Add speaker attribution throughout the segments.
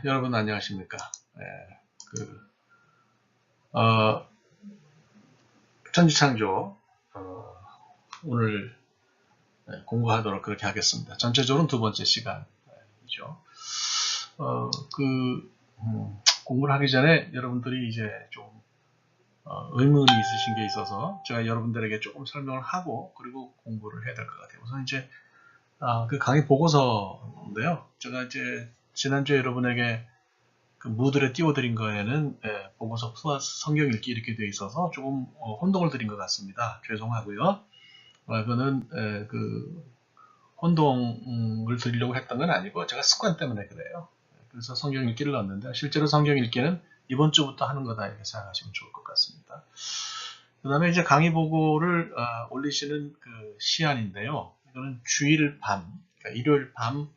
Speaker 1: 여러분 안녕하십니까? 그, 어, 천지창조, 오늘 공부하도록 그렇게 하겠습니다. 전체적으로는 두 번째 시간이죠. 어, 그, 공부를 하기 전에 여러분들이 이제 좀, 의문이 있으신 게 있어서 제가 여러분들에게 조금 설명을 하고 그리고 공부를 해야 될 것 같아요. 우선 이제, 그 강의 보고서인데요. 제가 이제 지난주에 여러분에게 그 무드에 띄워드린 거에는 보고서 플러스 성경 읽기 이렇게 되어 있어서 조금 혼동을 드린 것 같습니다. 죄송하고요. 그거는 그 혼동을 드리려고 했던 건 아니고 제가 습관 때문에 그래요. 그래서 성경 읽기를 넣었는데 실제로 성경 읽기는 이번 주부터 하는 거다 이렇게 생각하시면 좋을 것 같습니다. 그 다음에 이제 강의 보고를 올리시는 그 시간인데요. 이거는 주일 밤, 그러니까 일요일 밤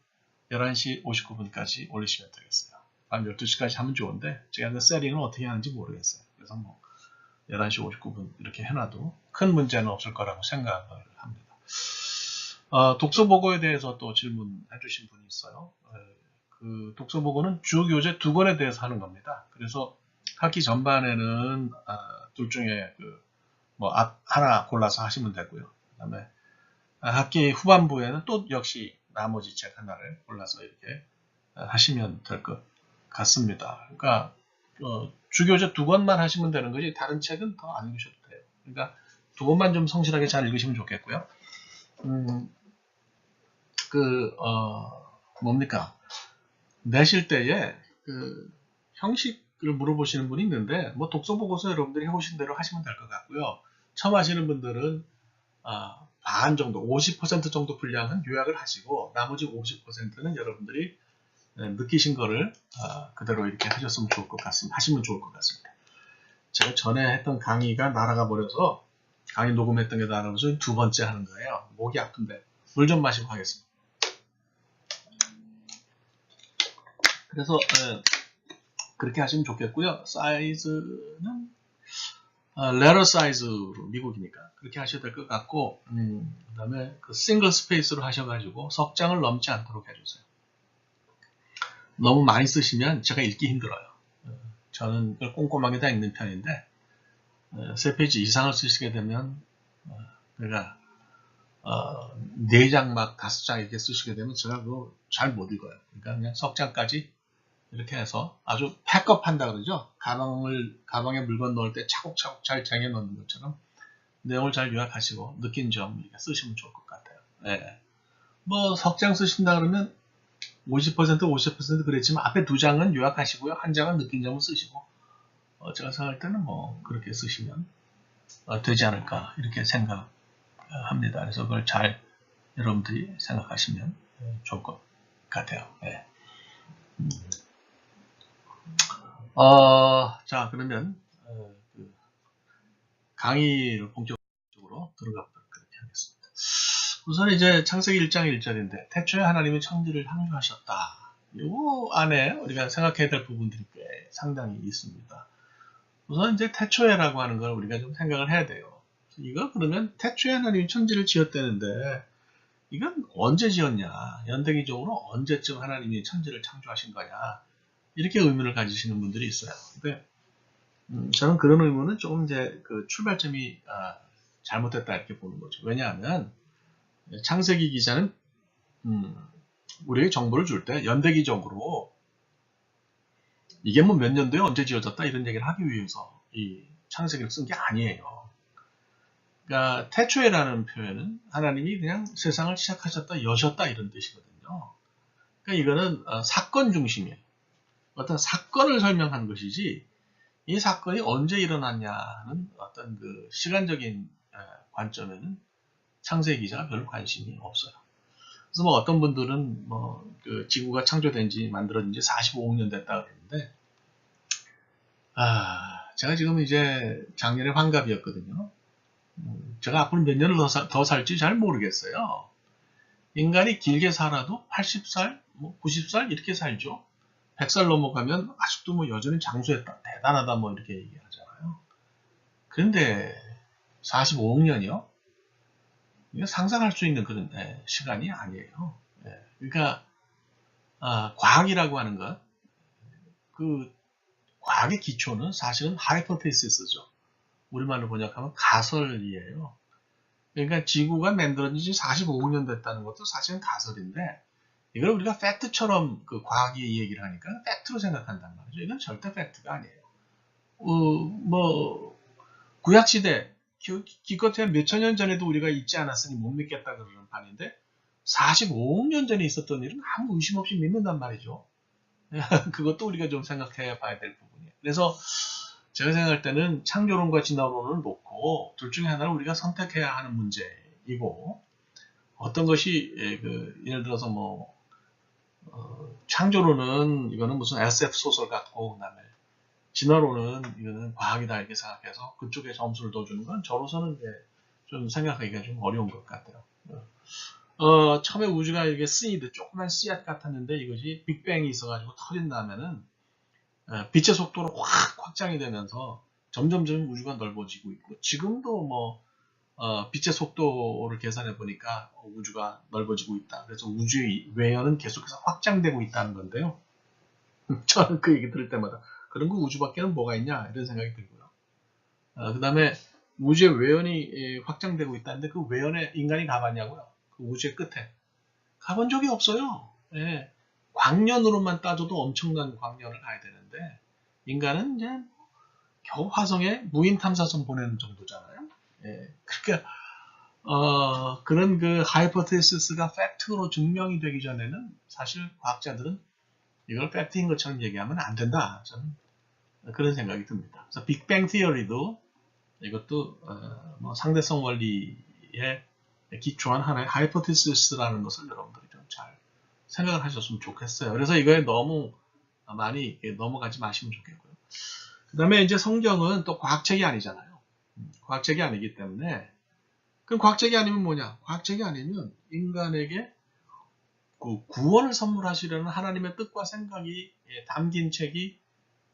Speaker 1: 11시 59분까지 올리시면 되겠어요. 밤 12시까지 하면 좋은데 제가 그 세팅을 어떻게 하는지 모르겠어요. 그래서 뭐 11시 59분 이렇게 해놔도 큰 문제는 없을 거라고 생각을 합니다. 독서보고에 대해서 또 질문해 주신 분이 있어요. 그 독서보고는 주교재 두 권에 대해서 하는 겁니다. 그래서 학기 전반에는 둘 중에 뭐 하나 골라서 하시면 되고요. 그 다음에 학기 후반부에는 또 역시 나머지 책 하나를 골라서 이렇게 하시면 될 것 같습니다. 그러니까 주교재 두 권만 하시면 되는 거지 다른 책은 더 안 읽으셔도 돼요. 그러니까 두 권만 좀 성실하게 잘 읽으시면 좋겠고요. 뭡니까? 내실 때에 그 형식을 물어보시는 분이 있는데 뭐 독서 보고서 여러분들이 해오신 대로 하시면 될 것 같고요. 처음 하시는 분들은 반 정도, 50% 정도 분량은 요약을 하시고 나머지 50%는 여러분들이 느끼신 거를 그대로 이렇게 하셨으면 좋을 것 같습니다. 하시면 좋을 것 같습니다. 제가 전에 했던 강의가 날아가 버려서 강의 녹음했던 게 날아가서 두 번째 하는 거예요. 목이 아픈데 물 좀 마시고 하겠습니다. 그래서 그렇게 하시면 좋겠고요. 사이즈는 레터 사이즈로 미국이니까 그렇게 하셔야 될 것 같고 그 다음에 그 싱글 스페이스로 하셔가지고 석장을 넘지 않도록 해주세요. 너무 많이 쓰시면 제가 읽기 힘들어요. 저는 꼼꼼하게 다 읽는 편인데 3페이지 이상을 쓰시게 되면 그러니까 4장 막 5장 이렇게 쓰시게 되면 제가 그거 잘 못 읽어요. 그러니까 그냥 석장까지 이렇게 해서 아주 팩업 한다 그러죠. 가방에 물건 넣을 때 차곡차곡 잘 쟁여 넣는 것처럼 내용을 잘 요약하시고 느낀 점 이렇게 쓰시면 좋을 것 같아요. 네. 뭐 석장 쓰신다 그러면 50% 그랬지만 앞에 2장은 요약하시고요. 1장은 느낀 점을 쓰시고 제가 생각할 때는 뭐 그렇게 쓰시면 되지 않을까 이렇게 생각합니다. 그래서 그걸 잘 여러분들이 생각하시면 좋을 것 같아요. 네. 자 그러면 강의를 본격적으로 들어가 보도록 그렇게 하겠습니다. 우선 이제 창세기 1장 1절인데 태초에 하나님이 천지를 창조하셨다. 이 안에 우리가 생각해야 될 부분들이 꽤 상당히 있습니다. 우선 이제 태초에라고 하는 걸 우리가 좀 생각을 해야 돼요. 이거 그러면 태초에 하나님이 천지를 지었다는데 이건 언제 지었냐? 연대기적으로 언제쯤 하나님이 천지를 창조하신 거냐? 이렇게 의문을 가지시는 분들이 있어요. 근데 저는 그런 의문은 조금 이제 그 출발점이 잘못됐다 이렇게 보는 거죠. 왜냐하면 창세기 기자는 우리에게 정보를 줄 때 연대기적으로 이게 뭐 몇 년도에 언제 지어졌다 이런 얘기를 하기 위해서 이 창세기를 쓴 게 아니에요. 그러니까 태초에라는 표현은 하나님이 그냥 세상을 시작하셨다 여셨다 이런 뜻이거든요. 그러니까 이거는 사건 중심이에요. 어떤 사건을 설명한 것이지 이 사건이 언제 일어났냐는 어떤 그 시간적인 관점에는 창세기 기자가 별로 관심이 없어요. 그래서 뭐 어떤 분들은 뭐 그 지구가 창조된 지 만들어진 지 45억 년 됐다 그러는데 제가 지금 이제 작년에 환갑이었거든요. 제가 앞으로 몇 년을 더 살지 잘 모르겠어요. 인간이 길게 살아도 80살, 뭐 90살 이렇게 살죠. 100살 넘어가면 아직도 뭐 여전히 장수했다, 대단하다 뭐 이렇게 얘기하잖아요. 그런데 45억 년이요? 이거 상상할 수 있는 그런 시간이 아니에요. 그러니까 과학이라고 하는 것, 그 과학의 기초는 사실은 하이포테시스죠. 우리말로 번역하면 가설이에요. 그러니까 지구가 만들어진 지 45억 년 됐다는 것도 사실은 가설인데, 이걸 우리가 팩트처럼 그 과학이 얘기를 하니까 팩트로 생각한단 말이죠. 이건 절대 팩트가 아니에요. 뭐 구약시대 기껏해야 몇천 년 전에도 우리가 있지 않았으니 못 믿겠다 그러는 판인데 45억 년 전에 있었던 일은 아무 의심 없이 믿는단 말이죠. 그것도 우리가 좀 생각해 봐야 될 부분이에요. 그래서 제가 생각할 때는 창조론과 진화론을 놓고 둘 중에 하나를 우리가 선택해야 하는 문제이고, 어떤 것이 예를 들어서 뭐 창조론은 이거는 무슨 SF 소설 같고, 그다음에 진화론은 이거는 과학이다 이렇게 생각해서 그쪽에 점수를 더 주는 건 저로서는 이제 좀 생각하기가 좀 어려운 것 같아요. 처음에 우주가 이게 씨드, 조그만 씨앗 같았는데 이것이 빅뱅이 있어가지고 터진 다음에는 빛의 속도로 확 확장이 되면서 점점점 우주가 넓어지고 있고, 지금도 뭐 빛의 속도를 계산해 보니까 우주가 넓어지고 있다. 그래서 우주의 외연은 계속해서 확장되고 있다는 건데요. 저는 그 얘기 들을 때마다 그런 거 우주밖에는 뭐가 있냐 이런 생각이 들고요. 그 다음에 우주의 외연이 확장되고 있다는데 그 외연에 인간이 가봤냐고요? 그 우주의 끝에 가본 적이 없어요. 예. 광년으로만 따져도 엄청난 광년을 가야 되는데 인간은 이제 겨우 화성에 무인 탐사선 보내는 정도잖아요. 예. 그러니까 그런 그 하이포테시스가 팩트로 증명이 되기 전에는 사실 과학자들은 이걸 팩트인 것처럼 얘기하면 안 된다. 저는 그런 생각이 듭니다. 그래서 빅뱅 티어리도 이것도 뭐 상대성 원리에 기초한 하나의 하이포테시스라는 것을 여러분들이 좀 잘 생각을 하셨으면 좋겠어요. 그래서 이거에 너무 많이 넘어가지 마시면 좋겠고요. 그 다음에 이제 성경은 또 과학책이 아니잖아요. 과학책이 아니기 때문에, 그럼 과학책이 아니면 뭐냐? 과학책이 아니면 인간에게 그 구원을 선물하시려는 하나님의 뜻과 생각이 담긴 책이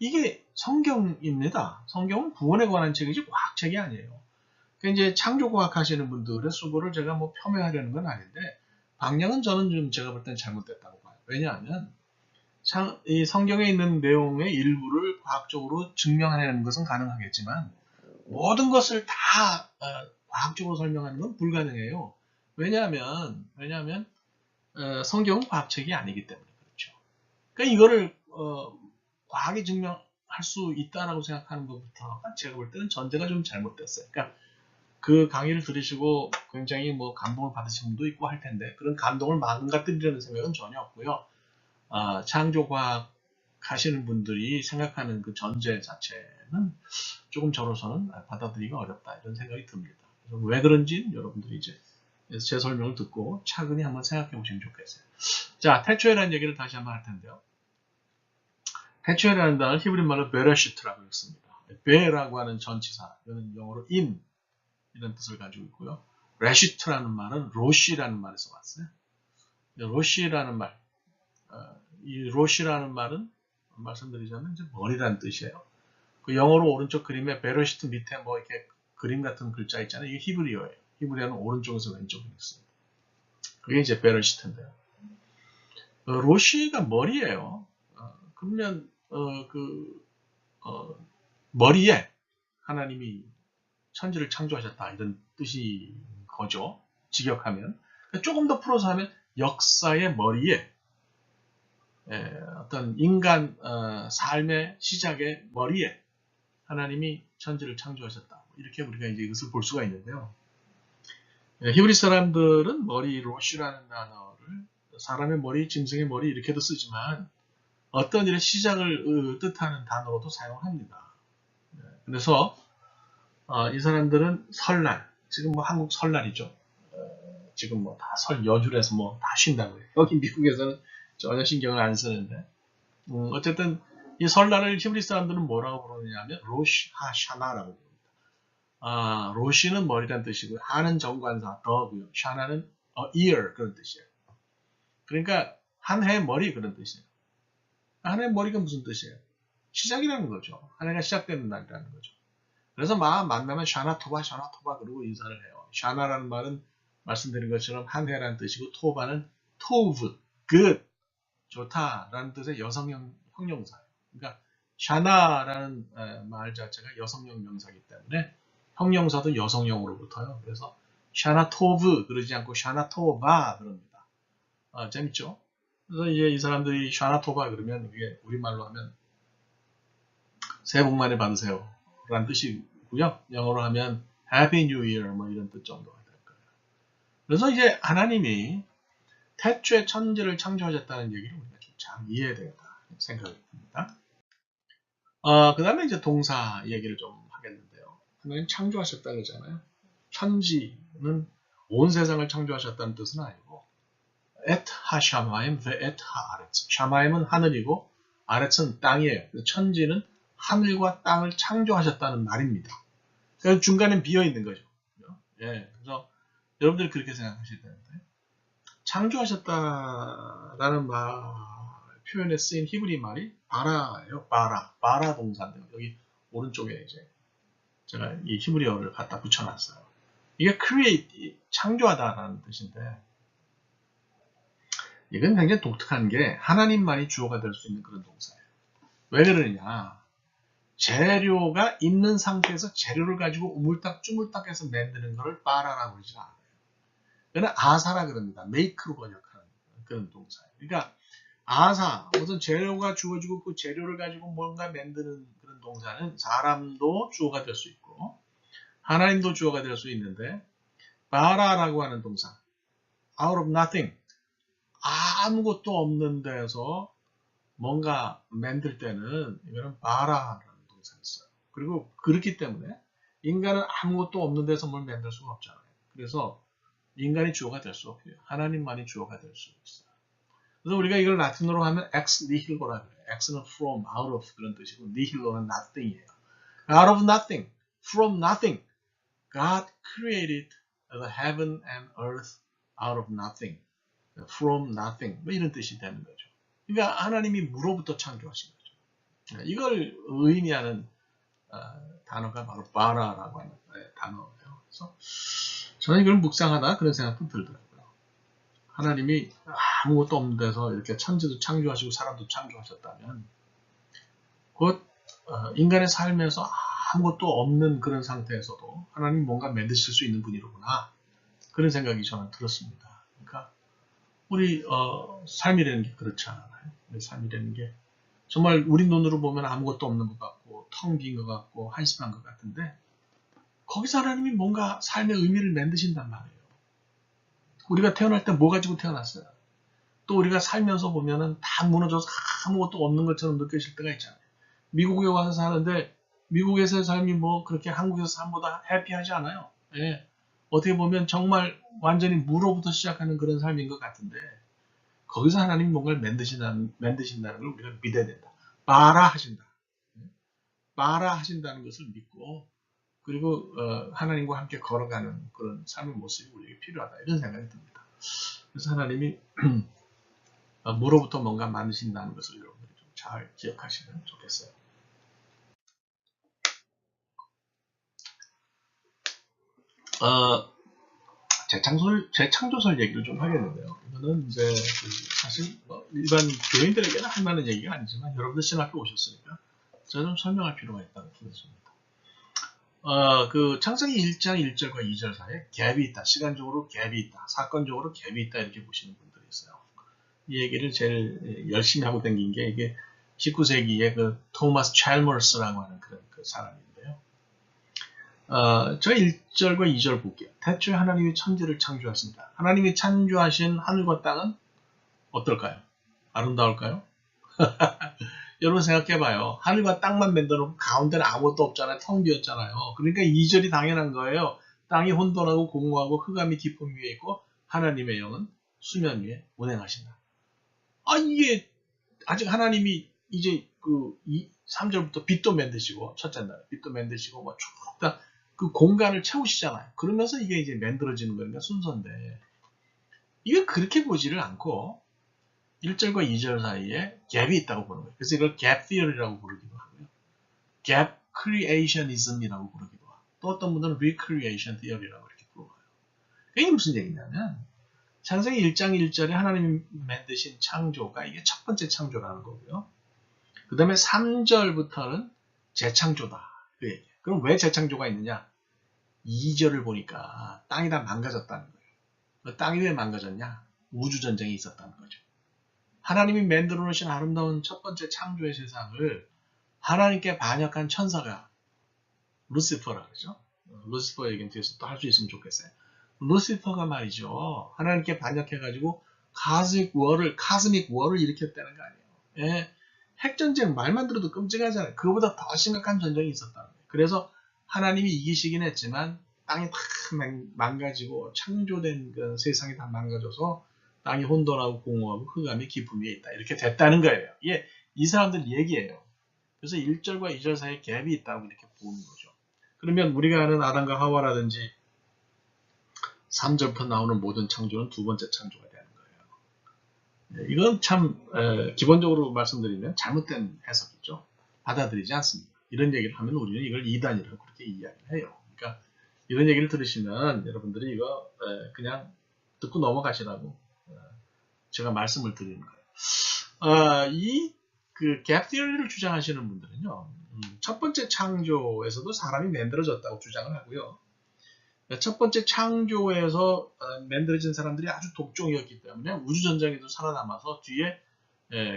Speaker 1: 이게 성경입니다. 성경은 구원에 관한 책이지 과학책이 아니에요. 그러니까 이제 창조과학 하시는 분들의 수고를 제가 뭐 폄훼하려는 건 아닌데, 방향은 저는 좀 제가 볼 땐 잘못됐다고 봐요. 왜냐하면 이 성경에 있는 내용의 일부를 과학적으로 증명해내는 것은 가능하겠지만 모든 것을 다 과학적으로 설명하는 건 불가능해요. 왜냐하면 성경은 과학책이 아니기 때문에 그렇죠. 그러니까 이거를 과학이 증명할 수 있다라고 생각하는 것부터 제가 볼 때는 전제가 좀 잘못됐어요. 그러니까 그 강의를 들으시고 굉장히 뭐 감동을 받으신 분도 있고 할 텐데 그런 감동을 망가뜨리려는 생각은 전혀 없고요. 창조과학 하시는 분들이 생각하는 그 전제 자체는 조금 저로서는 받아들이기가 어렵다 이런 생각이 듭니다. 그래서 왜 그런지 여러분들이 이제 제 설명을 듣고 차근히 한번 생각해 보시면 좋겠어요. 자, 태초에라는 얘기를 다시 한번 할 텐데요. 태초에라는 단어는 히브리 말로 베레시트라고 읽습니다. 베라고 하는 전치사, 이거는 영어로 in 이런 뜻을 가지고 있고요. 레시트라는 말은 로시라는 말에서 왔어요. 로시라는 말, 이 로시라는 말은 말씀드리자면 이제 머리라는 뜻이에요. 그 영어로 오른쪽 그림에 베레시트 밑에 뭐 이렇게 그림 같은 글자 있잖아요. 이게 히브리어예요. 히브리어는 오른쪽에서 왼쪽으로 있습니다. 그게 이제 베레시트인데요. 로시가 머리예요. 그러면 머리에 하나님이 천지를 창조하셨다 이런 뜻이 거죠. 직역하면 조금 더 풀어서 하면 역사의 머리에 어떤 인간 삶의 시작의 머리에 하나님이 천지를 창조하셨다. 이렇게 우리가 이제 이것을 볼 수가 있는데요. 히브리 사람들은 머리 로시라는 단어를 사람의 머리, 짐승의 머리 이렇게도 쓰지만 어떤 일의 시작을 뜻하는 단어로도 사용합니다. 그래서 이 사람들은 설날, 지금 뭐 한국 설날이죠. 지금 뭐 다 설 연휴라서 뭐 다 쉰다고요. 여기 미국에서는 전혀 신경을 안 쓰는데 어쨌든 이 설날을 히브리 사람들은 뭐라고 부르느냐면 로시 하샤나라고 부릅니다. 로시는 머리란 뜻이고요. 하는 정관사 더고요. 샤나는 ear 그런 뜻이에요. 그러니까 한 해의 머리 그런 뜻이에요. 한 해의 머리가 무슨 뜻이에요? 시작이라는 거죠. 한 해가 시작되는 날이라는 거죠. 그래서 만나면 샤나토바 그러고 인사를 해요. 샤나라는 말은 말씀드린 것처럼 한 해라는 뜻이고 토바는 토브, good. 좋다라는 뜻의 여성형 형용사예요. 그러니까 샤나라는 말 자체가 여성형 명사이기 때문에 형용사도 여성형으로 붙어요. 그래서 샤나토브 그러지 않고 샤나토바 그럽니다. 재밌죠? 그래서 이제 이 사람들이 샤나토바 그러면 이게 우리말로 하면 새해 복 많이 받으세요 라는 뜻이고요. 영어로 하면 Happy New Year 뭐 이런 뜻 정도가 될 거예요. 그래서 이제 하나님이 태초에 천지를 창조하셨다는 얘기를 우리가 좀 잘 이해해야 되겠다 생각이 듭니다. 그 다음에 이제 동사 얘기를 좀 하겠는데요. 하나님 창조하셨다 그러잖아요. 천지는 온 세상을 창조하셨다는 뜻은 아니고 et 하샤마임 ve et 하아렛. 샤마임은 하늘이고 아렛은 땅이에요. 천지는 하늘과 땅을 창조하셨다는 말입니다. 그래서 중간에 비어 있는 거죠. 예, 그래서 여러분들이 그렇게 생각하셔야 되는데 창조하셨다라는 표현에 쓰인 히브리 말이 바라예요. 바라 동사인데요. 여기 오른쪽에 이제 제가 이 히브리어를 갖다 붙여놨어요. 이게 create 창조하다라는 뜻인데 이건 굉장히 독특한 게 하나님만이 주어가 될 수 있는 그런 동사예요. 왜 그러느냐? 재료가 있는 상태에서 재료를 가지고 우물딱쭈물딱해서 만드는 것을 바라라고 그러지 않아요. 그는 아사라 그럽니다. make로 번역하는 그런 동사예요. 그러니까 아사, 무슨 재료가 주어지고 그 재료를 가지고 뭔가 만드는 그런 동사는 사람도 주어가 될 수 있고 하나님도 주어가 될 수 있는데 바라라고 하는 동사, out of nothing, 아무것도 없는 데서 뭔가 만들 때는 이거는 바라라는 동사였어요. 그리고 그렇기 때문에 인간은 아무것도 없는 데서 뭘 만들 수가 없잖아요. 그래서 인간이 주어가 될 수 없고요. 하나님만이 주어가 될 수 있어요. 그래서 우리가 이걸 라틴어로 하면 ex nihillo라 그래요. ex는 from, out of 그런 뜻이고 nihillo는 nothing이에요. out of nothing, from nothing, God created the heaven and earth out of nothing, from nothing 뭐 이런 뜻이 되는 거죠. 그러니까 하나님이 무로부터 창조하신 거죠. 이걸 의미하는 단어가 바로 바라라고 하는 단어예요. 그래서 저는 이걸 묵상하다 그런 생각도 들더라고요. 하나님이 아무것도 없는 데서 이렇게 천지도 창조하시고 사람도 창조하셨다면 곧 인간의 삶에서 아무것도 없는 그런 상태에서도 하나님 뭔가 만드실 수 있는 분이로구나 그런 생각이 저는 들었습니다. 그러니까 우리 삶이라는 게 그렇지 않아요. 우리 삶이라는 게 정말 우리 눈으로 보면 아무것도 없는 것 같고 텅 빈 것 같고 한심한 것 같은데 거기서 하나님이 뭔가 삶의 의미를 만드신단 말이에요. 우리가 태어날 때 뭐 가지고 태어났어요? 또 우리가 살면서 보면은 다 무너져서 아무것도 없는 것처럼 느껴질 때가 있잖아요. 미국에 와서 사는데 미국에서의 삶이 뭐 그렇게 한국에서 삶보다 해피하지 않아요. 예. 어떻게 보면 정말 완전히 무로부터 시작하는 그런 삶인 것 같은데 거기서 하나님이 뭔가를 만드신다는 걸 우리가 믿어야 된다. 마라 하신다. 마라 하신다는 것을 믿고 그리고 하나님과 함께 걸어가는 그런 삶의 모습이 우리에게 필요하다. 이런 생각이 듭니다. 그래서 하나님이 무로부터 뭔가 만드신다는 것을 여러분들이 좀 잘 기억하시면 좋겠어요. 재창조설 얘기를 좀 하겠는데요. 이거는 이제 사실 일반 교인들에게는 할 만한 얘기가 아니지만 여러분들 신학교 오셨으니까 제가 좀 설명할 필요가 있다고 보겠습니다. 그 창세기 1장 1절과 2절 사이에 갭이 있다. 시간적으로 갭이 있다. 사건적으로 갭이 있다. 이렇게 보시는 분들이 있어요. 이 얘기를 제일 열심히 하고 다닌 게 이게 19세기에 그 토마스 찰머스라고 하는 그런 그 사람인데요. 저 1절과 2절 볼게요. 태초에 하나님이 천지를 창조하십니다. 하나님이 창조하신 하늘과 땅은 어떨까요? 아름다울까요? 여러분 생각해봐요. 하늘과 땅만 만들어놓고 가운데는 아무것도 없잖아요. 텅 비었잖아요. 그러니까 2절이 당연한 거예요. 땅이 혼돈하고 공허하고 흑암이 깊음 위에 있고 하나님의 영은 수면 위에 운행하신다. 이게 아직 하나님이 이제 그 3절부터 빛도 만드시고 첫째 날 빛도 만드시고 뭐 쭉 다 그 공간을 채우시잖아요. 그러면서 이게 이제 만들어지는 거니까 순서인데 이게 그렇게 보지를 않고 1절과 2절 사이에 갭이 있다고 보는 거예요. 그래서 이걸 갭 theory라고 부르기도 하고요. 갭 creationism이라고 부르기도 하고 또 어떤 분들은 recreation theory라고 이렇게 부르고요. 이게 무슨 얘기냐면 창세기 1장 1절에 하나님이 만드신 창조가 이게 첫 번째 창조라는 거고요. 그 다음에 3절부터는 재창조다. 그 얘기예요. 그럼 왜 재창조가 있느냐? 2절을 보니까 땅이 다 망가졌다는 거예요. 땅이 왜 망가졌냐? 우주전쟁이 있었다는 거죠. 하나님이 만들어 놓으신 아름다운 첫 번째 창조의 세상을 하나님께 반역한 천사가 루시퍼라 그러죠. 루시퍼 얘기는 뒤에서 또 할 수 있으면 좋겠어요. 루시퍼가 말이죠. 하나님께 반역해가지고 카스믹 월을 일으켰다는 거 아니에요. 예, 핵전쟁 말만 들어도 끔찍하잖아요. 그거보다 더 심각한 전쟁이 있었다는 거예요. 그래서 하나님이 이기시긴 했지만 땅이 다 망가지고 창조된 그 세상이 다 망가져서 땅이 혼돈하고 공허하고 흑암이 깊음 위에 있다. 이렇게 됐다는 거예요. 이게 이 사람들 얘기예요. 그래서 1절과 2절 사이에 갭이 있다고 이렇게 보는 거죠. 그러면 우리가 아는 아담과 하와라든지 3절부터 나오는 모든 창조는 두 번째 창조가 되는 거예요. 이건 참 기본적으로 말씀드리면 잘못된 해석이죠. 받아들이지 않습니다. 이런 얘기를 하면 우리는 이걸 이단이라고 그렇게 이야기를 해요. 그러니까 이런 얘기를 들으시면 여러분들이 이거 그냥 듣고 넘어가시라고 제가 말씀을 드리는 거예요. 그 갭 티어리를 주장하시는 분들은요. 첫 번째 창조에서도 사람이 만들어졌다고 주장을 하고요. 첫 번째 창조에서 만들어진 사람들이 아주 독종이었기 때문에 우주전쟁에도 살아남아서 뒤에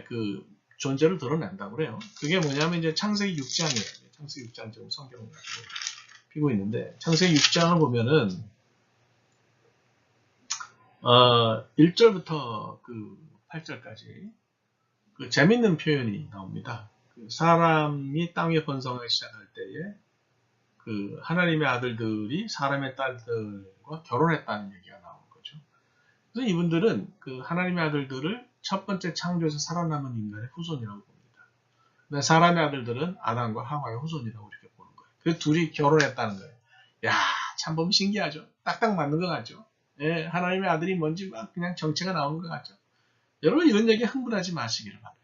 Speaker 1: 그 존재를 드러낸다고 그래요. 그게 뭐냐면 이제 창세기 6장이에요. 창세기 6장 지금 성경을 가지고 피고 있는데 창세기 6장을 보면은 1절부터 그 8절까지 그 재밌는 표현이 나옵니다. 그 사람이 땅 위에 번성하기 시작할 때에 그 하나님의 아들들이 사람의 딸들과 결혼했다는 얘기가 나오는 거죠. 그래서 이분들은 그 하나님의 아들들을 첫 번째 창조에서 살아남은 인간의 후손이라고 봅니다. 근데 사람의 아들들은 아담과 하와의 후손이라고 이렇게 보는 거예요. 그 둘이 결혼했다는 거예요. 야, 참 보면 신기하죠. 딱딱 맞는 것 같죠. 예, 하나님의 아들이 뭔지 막 그냥 정체가 나오는 것 같죠. 여러분 이런 얘기 흥분하지 마시기를 바라요.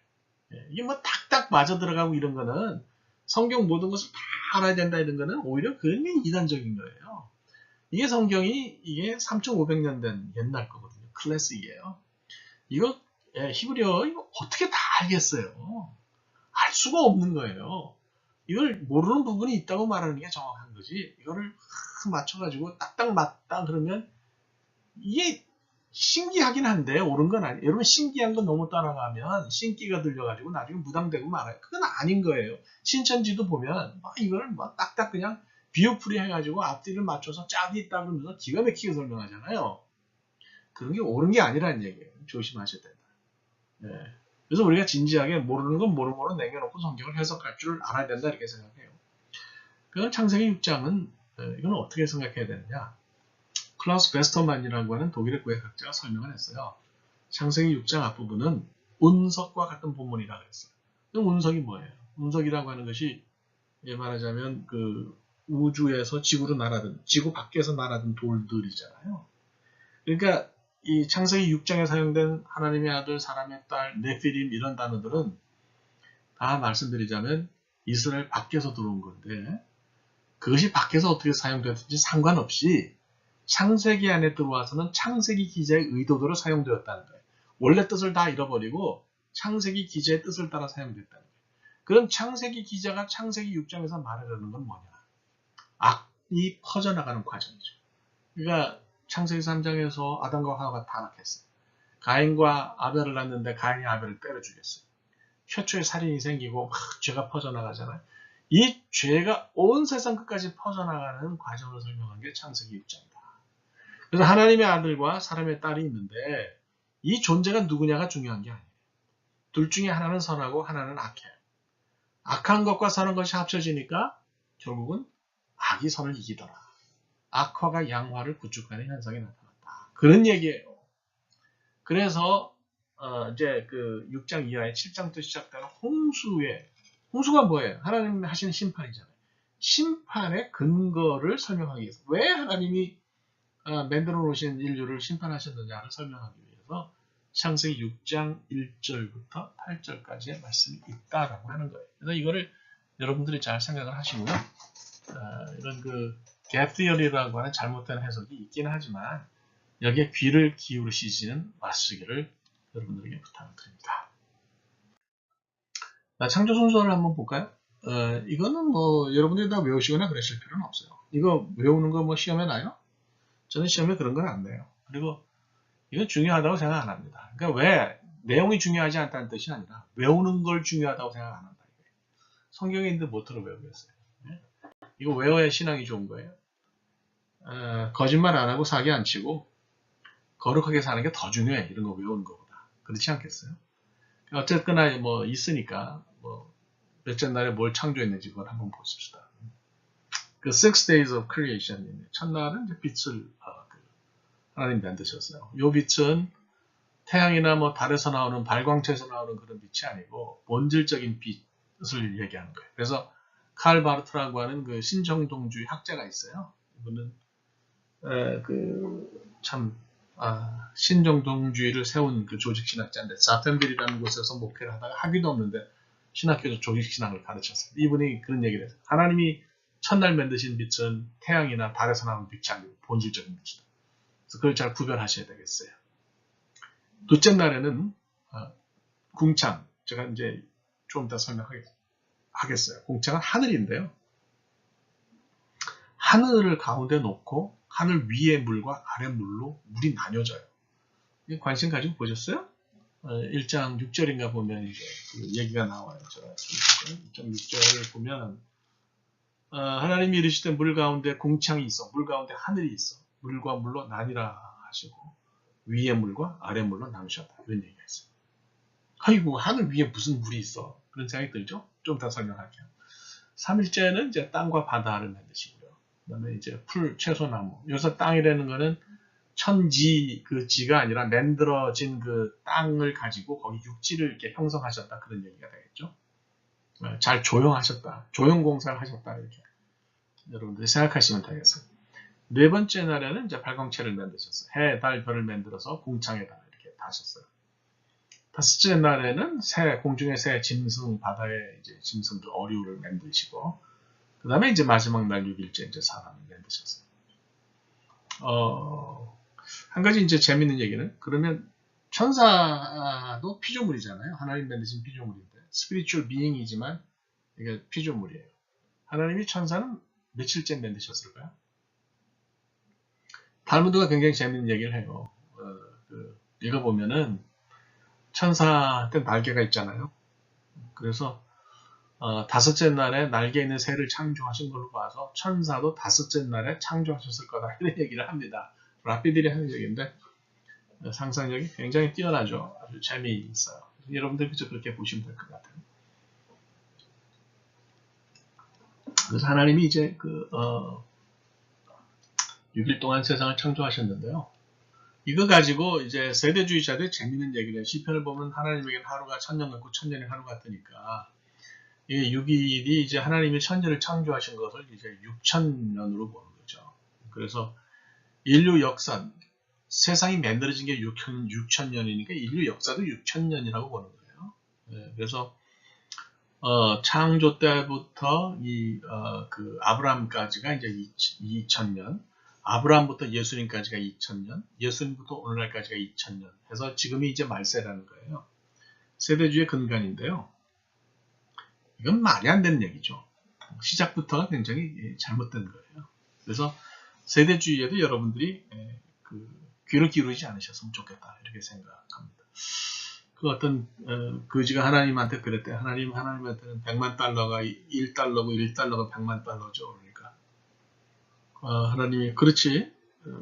Speaker 1: 예, 이게 뭐 딱딱 맞아 들어가고 이런 거는 성경 모든 것을 다 알아야 된다 이런 거는 오히려 굉장히 이단적인 거예요. 이게 성경이 이게 3,500년 된 옛날 거거든요. 클래식이에요. 이거 히브리어 이거 어떻게 다 알겠어요? 알 수가 없는 거예요. 이걸 모르는 부분이 있다고 말하는 게 정확한 거지. 이거를 맞춰가지고 딱딱 맞다 그러면 이게 신기하긴 한데 옳은 건 아니에요. 여러분 신기한 건 너무 따라가면 신기가 들려가지고 나중에 무당되고 말아요. 그건 아닌 거예요. 신천지도 보면 이거를 딱딱 그냥 비유풀이 해가지고 앞뒤를 맞춰서 짝이 있다 그러면서 기가 막히게 설명하잖아요. 그런 게 옳은 게 아니라는 얘기예요. 조심하셔야 된다. 네. 그래서 우리가 진지하게 모르는 건 모르는 남겨놓고 성경을 해석할 줄 알아야 된다 이렇게 생각해요. 그건 창세기 6장은 이건 어떻게 생각해야 되느냐. 클라우스 베스터만이라고 하는 독일의 구약학자가 설명을 했어요. 창세기 6장 앞부분은 운석과 같은 본문이라고 했어요. 운석이 뭐예요? 운석이라고 하는 것이 말하자면 그 우주에서 지구로 날아든 지구 밖에서 날아든 돌들이잖아요. 그러니까 이 창세기 6장에 사용된 하나님의 아들, 사람의 딸, 네피림 이런 단어들은 다 말씀드리자면 이스라엘 밖에서 들어온 건데 그것이 밖에서 어떻게 사용되든지 상관없이 창세기 안에 들어와서는 창세기 기자의 의도대로 사용되었다는 거예요. 원래 뜻을 다 잃어버리고 창세기 기자의 뜻을 따라 사용됐다는 거예요. 그럼 창세기 기자가 창세기 6장에서 말하려는 건 뭐냐? 악이 퍼져나가는 과정이죠. 그러니까 창세기 3장에서 아담과 하와가 타락했어요. 가인과 아벨을 낳는데 가인이 아벨을 때려 죽였어요. 최초의 살인이 생기고 막 죄가 퍼져나가잖아요. 이 죄가 온 세상 끝까지 퍼져나가는 과정을 설명한 게 창세기 6장이다. 그래서 하나님의 아들과 사람의 딸이 있는데 이 존재가 누구냐가 중요한 게 아니에요. 둘 중에 하나는 선하고 하나는 악해요. 악한 것과 선한 것이 합쳐지니까 결국은 악이 선을 이기더라. 악화가 양화를 구축하는 현상이 나타났다. 그런 얘기예요. 그래서 이제 그 6장 이하의 7장부터 시작되는 홍수가 뭐예요? 하나님 하시는 심판이잖아요. 심판의 근거를 설명하기 위해서 왜 하나님이 만들어 놓으신 인류를 심판하셨느냐를 설명하기 위해서 창세기 6장 1절부터 8절까지의 말씀이 있다라고 하는 거예요. 그래서 이거를 여러분들이 잘 생각을 하시고요. 이런 그 갭 티어리라고 하는 잘못된 해석이 있긴 하지만 여기에 귀를 기울이시는 마시기를 여러분들에게 부탁을 드립니다. 창조 순서를 한번 볼까요? 이거는 뭐 여러분들이 다 외우시거나 그러실 필요는 없어요. 이거 외우는 거 뭐 시험에 나요? 저는 시험에 그런 건 안 내요. 그리고 이건 중요하다고 생각 안 합니다. 그러니까 왜 내용이 중요하지 않다는 뜻이 아니라 외우는 걸 중요하다고 생각 안 한다. 성경에 있는데 못들어 외우겠어요. 이거 외워야 신앙이 좋은 거예요. 거짓말 안 하고 사기 안 치고 거룩하게 사는 게 더 중요해. 이런 거 외우는 것보다. 그렇지 않겠어요? 어쨌거나 뭐 있으니까 뭐 몇째 날에 뭘 창조했는지 그걸 한번 보십시다. 그 Six Days of Creation, 첫날은 이제 빛을 하나님 만드셨어요. 요 빛은 태양이나 뭐 달에서 나오는 발광체에서 나오는 그런 빛이 아니고 본질적인 빛을 얘기하는 거예요. 그래서 칼 바르트라고 하는 그 신정동주의 학자가 있어요. 이분은 신정동주의를 세운 그 조직신학자인데 사템빌이라는 곳에서 목회를 하다가 학위도 없는데 신학교에서 조직신학을 가르쳤어요. 이분이 그런 얘기를 했어요. 하나님이 첫날 만드신 빛은 태양이나 달에서 나오는 빛이 아니고 본질적인 빛이다. 그래서 그걸 잘 구별하셔야 되겠어요. 둘째 날에는 궁창, 제가 이제 좀 이따 설명하겠어요. 궁창은 하늘인데요. 하늘을 가운데 놓고 하늘 위의 물과 아래 물로 물이 나뉘어져요. 관심 가지고 보셨어요? 1장 6절인가 보면 이제 그 얘기가 나와요. 1장 6절을 보면 하나님이 이르시되 물 가운데 궁창이 있어, 물 가운데 하늘이 있어, 물과 물로 나뉘라 하시고 위의 물과 아래 물로 나누셨다. 이런 얘기가 있어요. 아이고 하늘 위에 무슨 물이 있어? 그런 생각이 들죠? 좀 더 설명할게요. 3일째는 이제 땅과 바다를 만드시고요. 그 다음에 이제 풀, 채소나무. 여기서 땅이라는 거는 천지 그 지가 아니라 만들어진 그 땅을 가지고 거기 육지를 이렇게 형성하셨다. 그런 얘기가 되겠죠. 잘 조형하셨다. 조형공사를 하셨다. 이렇게 여러분들이 생각하시면 되겠어요. 네 번째 날에는 이제 발광체를 만드셨어요. 해, 달, 별을 만들어서 궁창에다 이렇게 다셨어요. 다섯째 날에는 공중의 새, 짐승, 바다의 이제 짐승들, 어류를 만드시고, 그 다음에 이제 마지막 날 6일째 이제 사람을 만드셨어요. 한 가지 이제 재밌는 얘기는, 그러면 천사도 피조물이잖아요. 하나님 만드신 피조물인데, 스피리추얼 비잉이지만 이게 피조물이에요. 하나님이 천사는 며칠째 만드셨을까요? 탈무드가 굉장히 재밌는 얘기를 해요. 읽어보면은 천사한테 날개가 있잖아요. 그래서 다섯째 날에 날개 있는 새를 창조하신 걸로 봐서 천사도 다섯째 날에 창조하셨을 거다. 이런 얘기를 합니다. 라피들이 하는 얘기인데 상상력이 굉장히 뛰어나죠. 아주 재미있어요. 여러분들 그저 그렇게 보시면 될 것 같아요. 그래서 하나님이 이제 6일 동안 세상을 창조하셨는데요. 이거 가지고 이제 세대주의자들 재밌는 얘기를 해요. 시편을 보면 하나님에게는 하루가 천년 같고 천년이 하루 같으니까 이게 6일이 이제 하나님이 천년을 창조하신 것을 이제 6천년으로 보는 거죠. 그래서 인류 역사, 세상이 만들어진 게 6천년이니까 인류 역사도 6천년이라고 보는 거예요. 그래서 창조 때부터 그 아브라함까지가 이제 2000년, 아브라함부터 예수님까지가 2000년, 예수님부터 오늘날까지가 2000년 해서 지금이 이제 말세라는 거예요. 세대주의 근간인데요. 이건 말이 안 되는 얘기죠. 시작부터가 굉장히 잘못된 거예요. 그래서 세대주의에도 여러분들이 귀를 기울이지 않으셨으면 좋겠다 이렇게 생각합니다. 그 어떤 거지가 하나님한테 그랬대. 하나님한테는 100만 달러가 1달러고 1달러가 100만 달러죠. 그러니까 하나님이 그렇지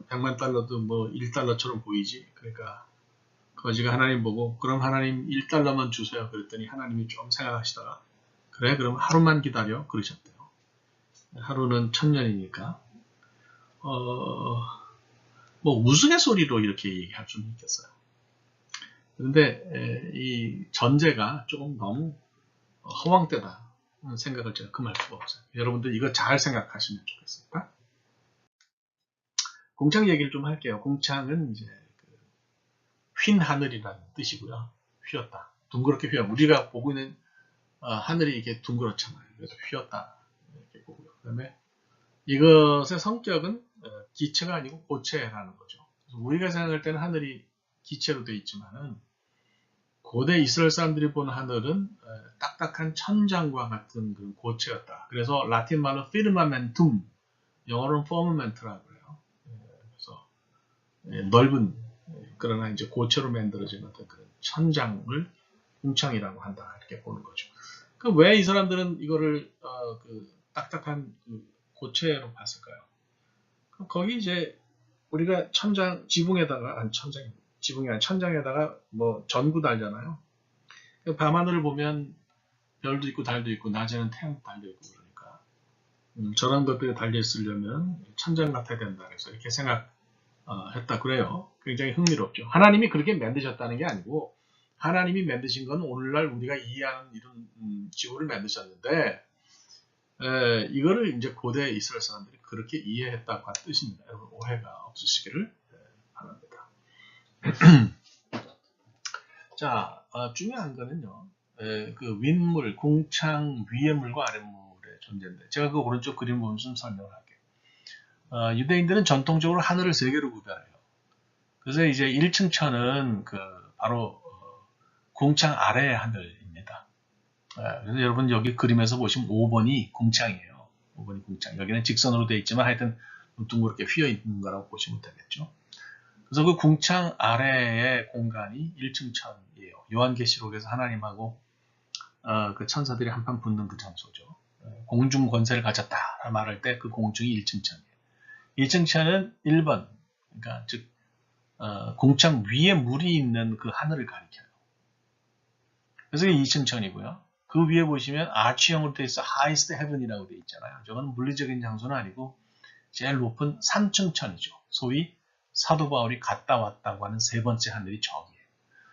Speaker 1: 100만 달러도 뭐 1달러처럼 보이지. 그러니까 거지가 하나님 보고 그럼 하나님 1달러만 주세요. 그랬더니 하나님이 좀 생각하시다가 그래 그럼 하루만 기다려 그러셨대요. 하루는 1000년이니까 뭐 우스갯소리로 이렇게 얘기할 수는 있겠어요. 그런데 이 전제가 조금 너무 허황되다 생각을 제가 금할 수가 없어요. 여러분들 이거 잘 생각하시면 좋겠습니다. 궁창 얘기를 좀 할게요. 궁창은 이제 휜 하늘이라는 뜻이고요. 휘었다. 둥그렇게 휘어. 우리가 보고 있는 하늘이 이렇게 둥그렇잖아요. 그래서 휘었다. 이렇게 보고요. 그 다음에 이것의 성격은 기체가 아니고 고체라는 거죠. 우리가 생각할 때는 하늘이 기체로 되어 있지만은 고대 이스라엘 사람들이 본 하늘은 딱딱한 천장과 같은 그런 고체였다. 그래서 라틴 말로 firmamentum, 영어로는 firmament라고 해요. 그래서 넓은 그러나 이제 고체로 만들어진 어떤 그런 천장을 궁창이라고 한다 이렇게 보는 거죠. 그 왜 이 사람들은 이거를 그 딱딱한 그 고체로 봤을까요? 거기 이제 우리가 천장 지붕에다가 지붕이 아니라 천장에다가 뭐 전구 달잖아요. 밤하늘을 보면 별도 있고 달도 있고 낮에는 태양도 달려 있고 그러니까 저런 것들이 달려 있으려면 천장 같아야 된다 그래서 이렇게 생각했다 그래요. 굉장히 흥미롭죠. 하나님이 그렇게 만드셨다는 게 아니고 하나님이 만드신 건 오늘날 우리가 이해하는 이런 지구를 만드셨는데 이거를 이제 고대 이스라엘 사람들이 그렇게 이해했다고 하는 뜻입니다. 여러분 오해가 없으시기를 바랍니다. 자, 중요한 거는요. 그 윗물, 궁창 위의 물과 아랫물의 존재인데 제가 그 오른쪽 그림 보면 좀 설명을 할게요. 유대인들은 전통적으로 하늘을 세 개로 구별해요. 그래서 이제 1층 천은 그 바로 궁창 아래의 하늘입니다. 그래서 여러분 여기 그림에서 보시면 5번이 궁창이에요. 5번이 궁창. 여기는 직선으로 되어 있지만 하여튼 둥그렇게 휘어 있는 거라고 보시면 되겠죠. 그래서 그 궁창 아래의 공간이 1층 천이에요. 요한계시록에서 하나님하고 그 천사들이 한판 붙는 그 장소죠. 공중 권세를 가졌다 말할 때 그 공중이 1층 천이에요. 1층 천은 1번, 그러니까 즉 궁창 위에 물이 있는 그 하늘을 가리켜요. 그래서 이게 2층 천이고요. 그 위에 보시면 아치형으로 되어 있어 highest heaven이라고 되어 있잖아요. 저거는 물리적인 장소는 아니고 제일 높은 3층 천이죠. 소위 사도 바울이 갔다 왔다고 하는 세 번째 하늘이 저기예요.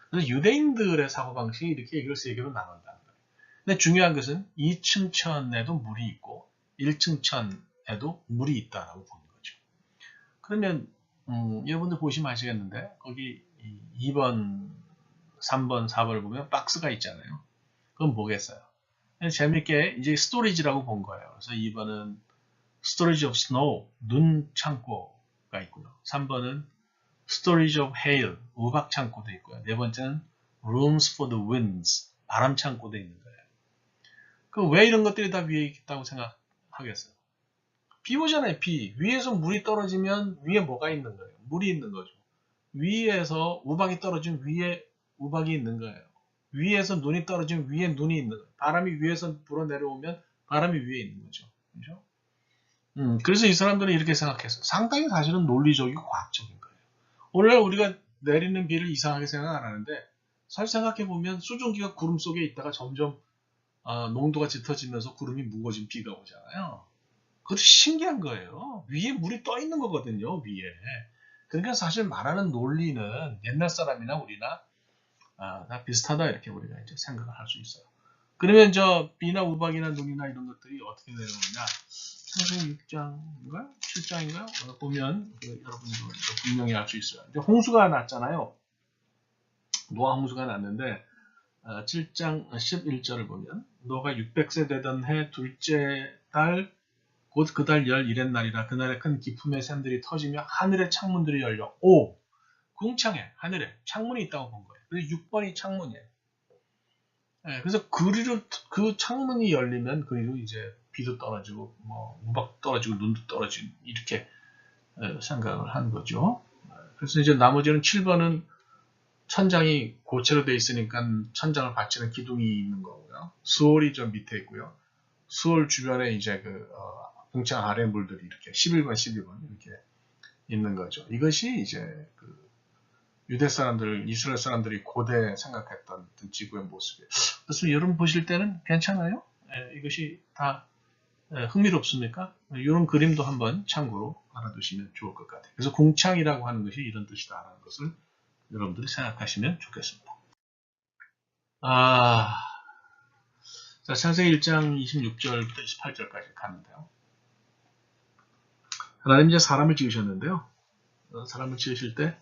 Speaker 1: 그래서 유대인들의 사고방식이 이렇게 이걸 세 개로 나눈다는 거예요. 근데 중요한 것은 2층 천에도 물이 있고 1층 천에도 물이 있다라고 보는 거죠. 그러면 여러분들 보시면 아시겠는데 거기 2번, 3번, 4번을 보면 박스가 있잖아요. 그건 뭐겠어요? 재밌게 이제 스토리지라고 본 거예요. 그래서 2번은 storage of snow, 눈 창고가 있고요. 3번은 storage of hail, 우박 창고도 있고요. 네 번째는 rooms for the winds, 바람 창고도 있는 거예요. 그 왜 이런 것들이 다 위에 있다고 생각하겠어요? 비 오잖아요, 비. 위에서 물이 떨어지면 위에 뭐가 있는 거예요? 물이 있는 거죠. 위에서 우박이 떨어지면 위에 우박이 있는 거예요. 위에서 눈이 떨어지면 위에 눈이 있는 거예요. 바람이 위에서 불어 내려오면 바람이 위에 있는 거죠. 그렇죠? 그래서 이 사람들은 이렇게 생각했어요. 상당히 사실은 논리적이고 과학적인 거예요. 오늘날 우리가 내리는 비를 이상하게 생각 안 하는데 사실 생각해보면 수증기가 구름 속에 있다가 점점 농도가 짙어지면서 구름이 무거워진 비가 오잖아요. 그것도 신기한 거예요. 위에 물이 떠 있는 거거든요. 위에. 그러니까 사실 말하는 논리는 옛날 사람이나 우리나 다 비슷하다 이렇게 우리가 이제 생각을 할 수 있어요. 그러면 저 비나 우박이나 눈이나 이런 것들이 어떻게 내려오냐? 창세기 6장인가요? 7장인가요? 보면 여러분도 분명히 알 수 있어요. 이제 홍수가 났잖아요. 노아 홍수가 났는데 7장 11절을 보면 노아가 600세 되던 해 둘째 달 곧 그 달 11의 날이라 그날에 큰 기품의 샘들이 터지며 하늘의 창문들이 열려 궁창에 하늘에 창문이 있다고 본 거예요. 그래서 6번이 창문이에요. 그래서 그 창문이 열리면 그리고 이제 비도 떨어지고 뭐 우박 떨어지고 눈도 떨어지고 이렇게 생각을 한 거죠. 그래서 이제 나머지는 7번은 천장이 고체로 되어 있으니까 천장을 받치는 기둥이 있는 거고요. 수월이 좀 밑에 있고요. 수월 주변에 이제 궁창 아래 물들이 이렇게 11번, 12번 이렇게 있는 거죠. 이것이 이제 유대 사람들, 이스라엘 사람들이 고대 생각했던 지구의 모습이에요. 그래서 여러분 보실 때는 괜찮아요? 이것이 다 흥미롭습니까? 이런 그림도 한번 참고로 알아두시면 좋을 것 같아요. 그래서 궁창이라고 하는 것이 이런 뜻이다라는 것을 여러분들이 생각하시면 좋겠습니다. 자, 창세기 1장 26절부터 28절까지 가는데요. 하나님 이제 사람을 지으셨는데요. 사람을 지으실 때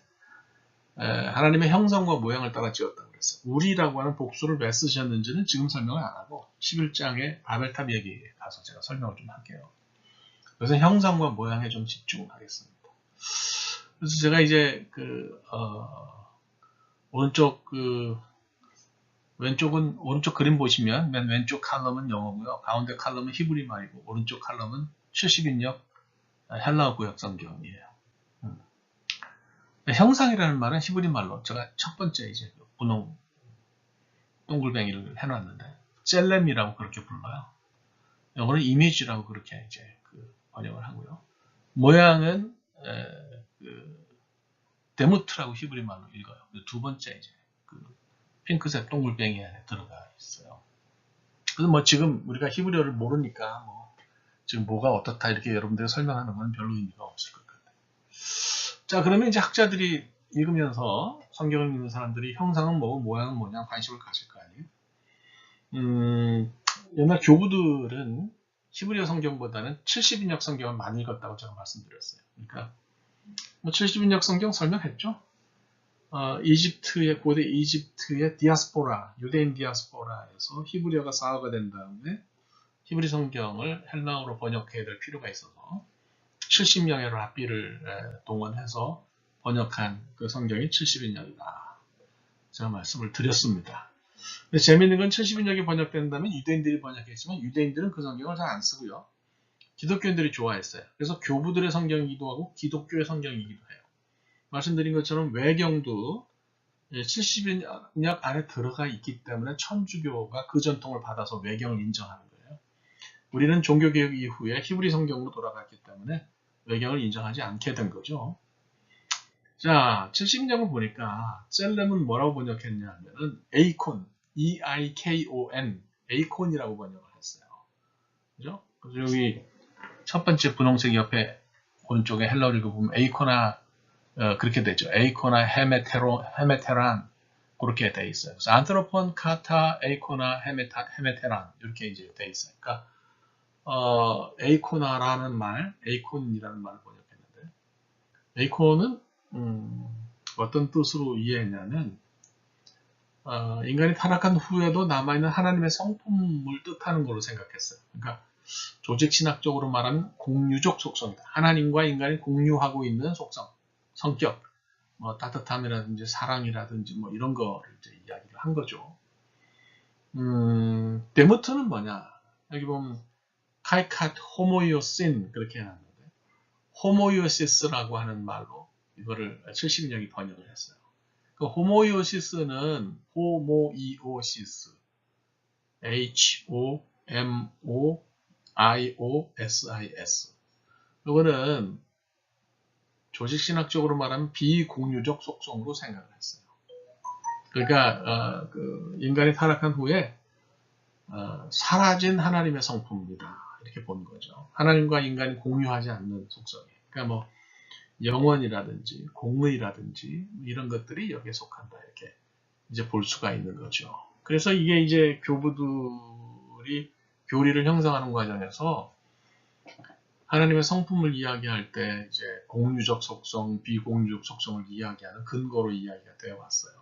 Speaker 1: 하나님의 형상과 모양을 따라 지었다고 그랬어요. 우리라고 하는 복수를 왜 쓰셨는지는 지금 설명을 안 하고 11장의 바벨탑 얘기에 가서 제가 설명을 좀 할게요. 그래서 형상과 모양에 좀 집중을 하겠습니다. 그래서 제가 이제 오른쪽 왼쪽은 오른쪽 그림 보시면 맨 왼쪽 칼럼은 영어고요. 가운데 칼럼은 히브리 말이고 오른쪽 칼럼은 70인역 헬라어 구약 성경이에요. 형상이라는 말은 히브리 말로 제가 첫 번째 이제 분홍 동글뱅이를 해놨는데 셀렘이라고 그렇게 불러요. 영어는 이미지라고 그렇게 이제 번역을 하고요. 모양은 데무트라고 히브리 말로 읽어요. 두 번째 이제 핑크색 동글뱅이 안에 들어가 있어요. 그래서 뭐 지금 우리가 히브리어를 모르니까 뭐 지금 뭐가 어떻다 이렇게 여러분들이 설명하는 건 별로 의미가 없을 것 같아요. 자, 그러면 이제 학자들이 읽으면서 성경을 읽는 사람들이 형상은 뭐고 모양은 뭐냐 관심을 가질 거 아니에요. 옛날 교부들은 히브리어 성경보다는 70인역 성경을 많이 읽었다고 제가 말씀드렸어요. 그러니까 뭐 70인역 성경 설명했죠. 고대 이집트의 디아스포라, 유대인 디아스포라에서 히브리어가 사화가 된 다음에 히브리 성경을 헬라어로 번역해야 될 필요가 있어서 70명의 랍비를 동원해서 번역한 그 성경이 70인역이다. 제가 말씀을 드렸습니다. 근데 재미있는 건 70인역이 번역된다면 유대인들이 번역했지만 유대인들은 그 성경을 잘 안 쓰고요. 기독교인들이 좋아했어요. 그래서 교부들의 성경이기도 하고 기독교의 성경이기도 해요. 말씀드린 것처럼 외경도 70인역 안에 들어가 있기 때문에 천주교가 그 전통을 받아서 외경을 인정하는 거예요. 우리는 종교개혁 이후에 히브리 성경으로 돌아갔기 때문에 외경을 인정하지 않게 된 거죠. 자, 70인역을 보니까 셀렘은 뭐라고 번역했냐 하면은 에이콘, E-I-K-O-N, 에이콘이라고 번역을 했어요. 그죠? 그래서 여기 첫 번째 분홍색 옆에 오른쪽에 헬라어를 읽어보면 에이코나 그렇게 되죠. 에이코나 헤메테란 그렇게 돼 있어요. 그래서 안트로폰, 카타, 에이코나, 헤메테란 이렇게 이제 돼 있어요. 그러니까 에이코나라는 말, 에이콘이라는 말을 번역했는데 에이콘은 어떤 뜻으로 이해했냐면 인간이 타락한 후에도 남아있는 하나님의 성품을 뜻하는 걸로 생각했어요. 그러니까 조직신학적으로 말하면 공유적 속성이다. 하나님과 인간이 공유하고 있는 속성, 성격, 뭐 따뜻함이라든지 사랑이라든지 뭐 이런 거를 이제 이야기를 한 거죠. 데모트는 뭐냐? 여기 보면 카이캇 호모이오신 그렇게 해놨는데 호모이오시스라고 하는 말로 이거를 70년이 번역을 했어요. 그 호모이오시스는 호모이오시스 H-O-M-O-I-O-S-I-S 이거는 조직신학적으로 말하면 비공유적 속성으로 생각을 했어요. 그러니까 인간이 타락한 후에 사라진 하나님의 성품입니다. 이렇게 보는 거죠. 하나님과 인간이 공유하지 않는 속성이. 그러니까 뭐 영원이라든지 공의라든지 이런 것들이 여기에 속한다. 이렇게 이제 볼 수가 있는 거죠. 그래서 이게 이제 교부들이 교리를 형성하는 과정에서 하나님의 성품을 이야기할 때 이제 공유적 속성, 비공유적 속성을 이야기하는 근거로 이야기가 되어 왔어요.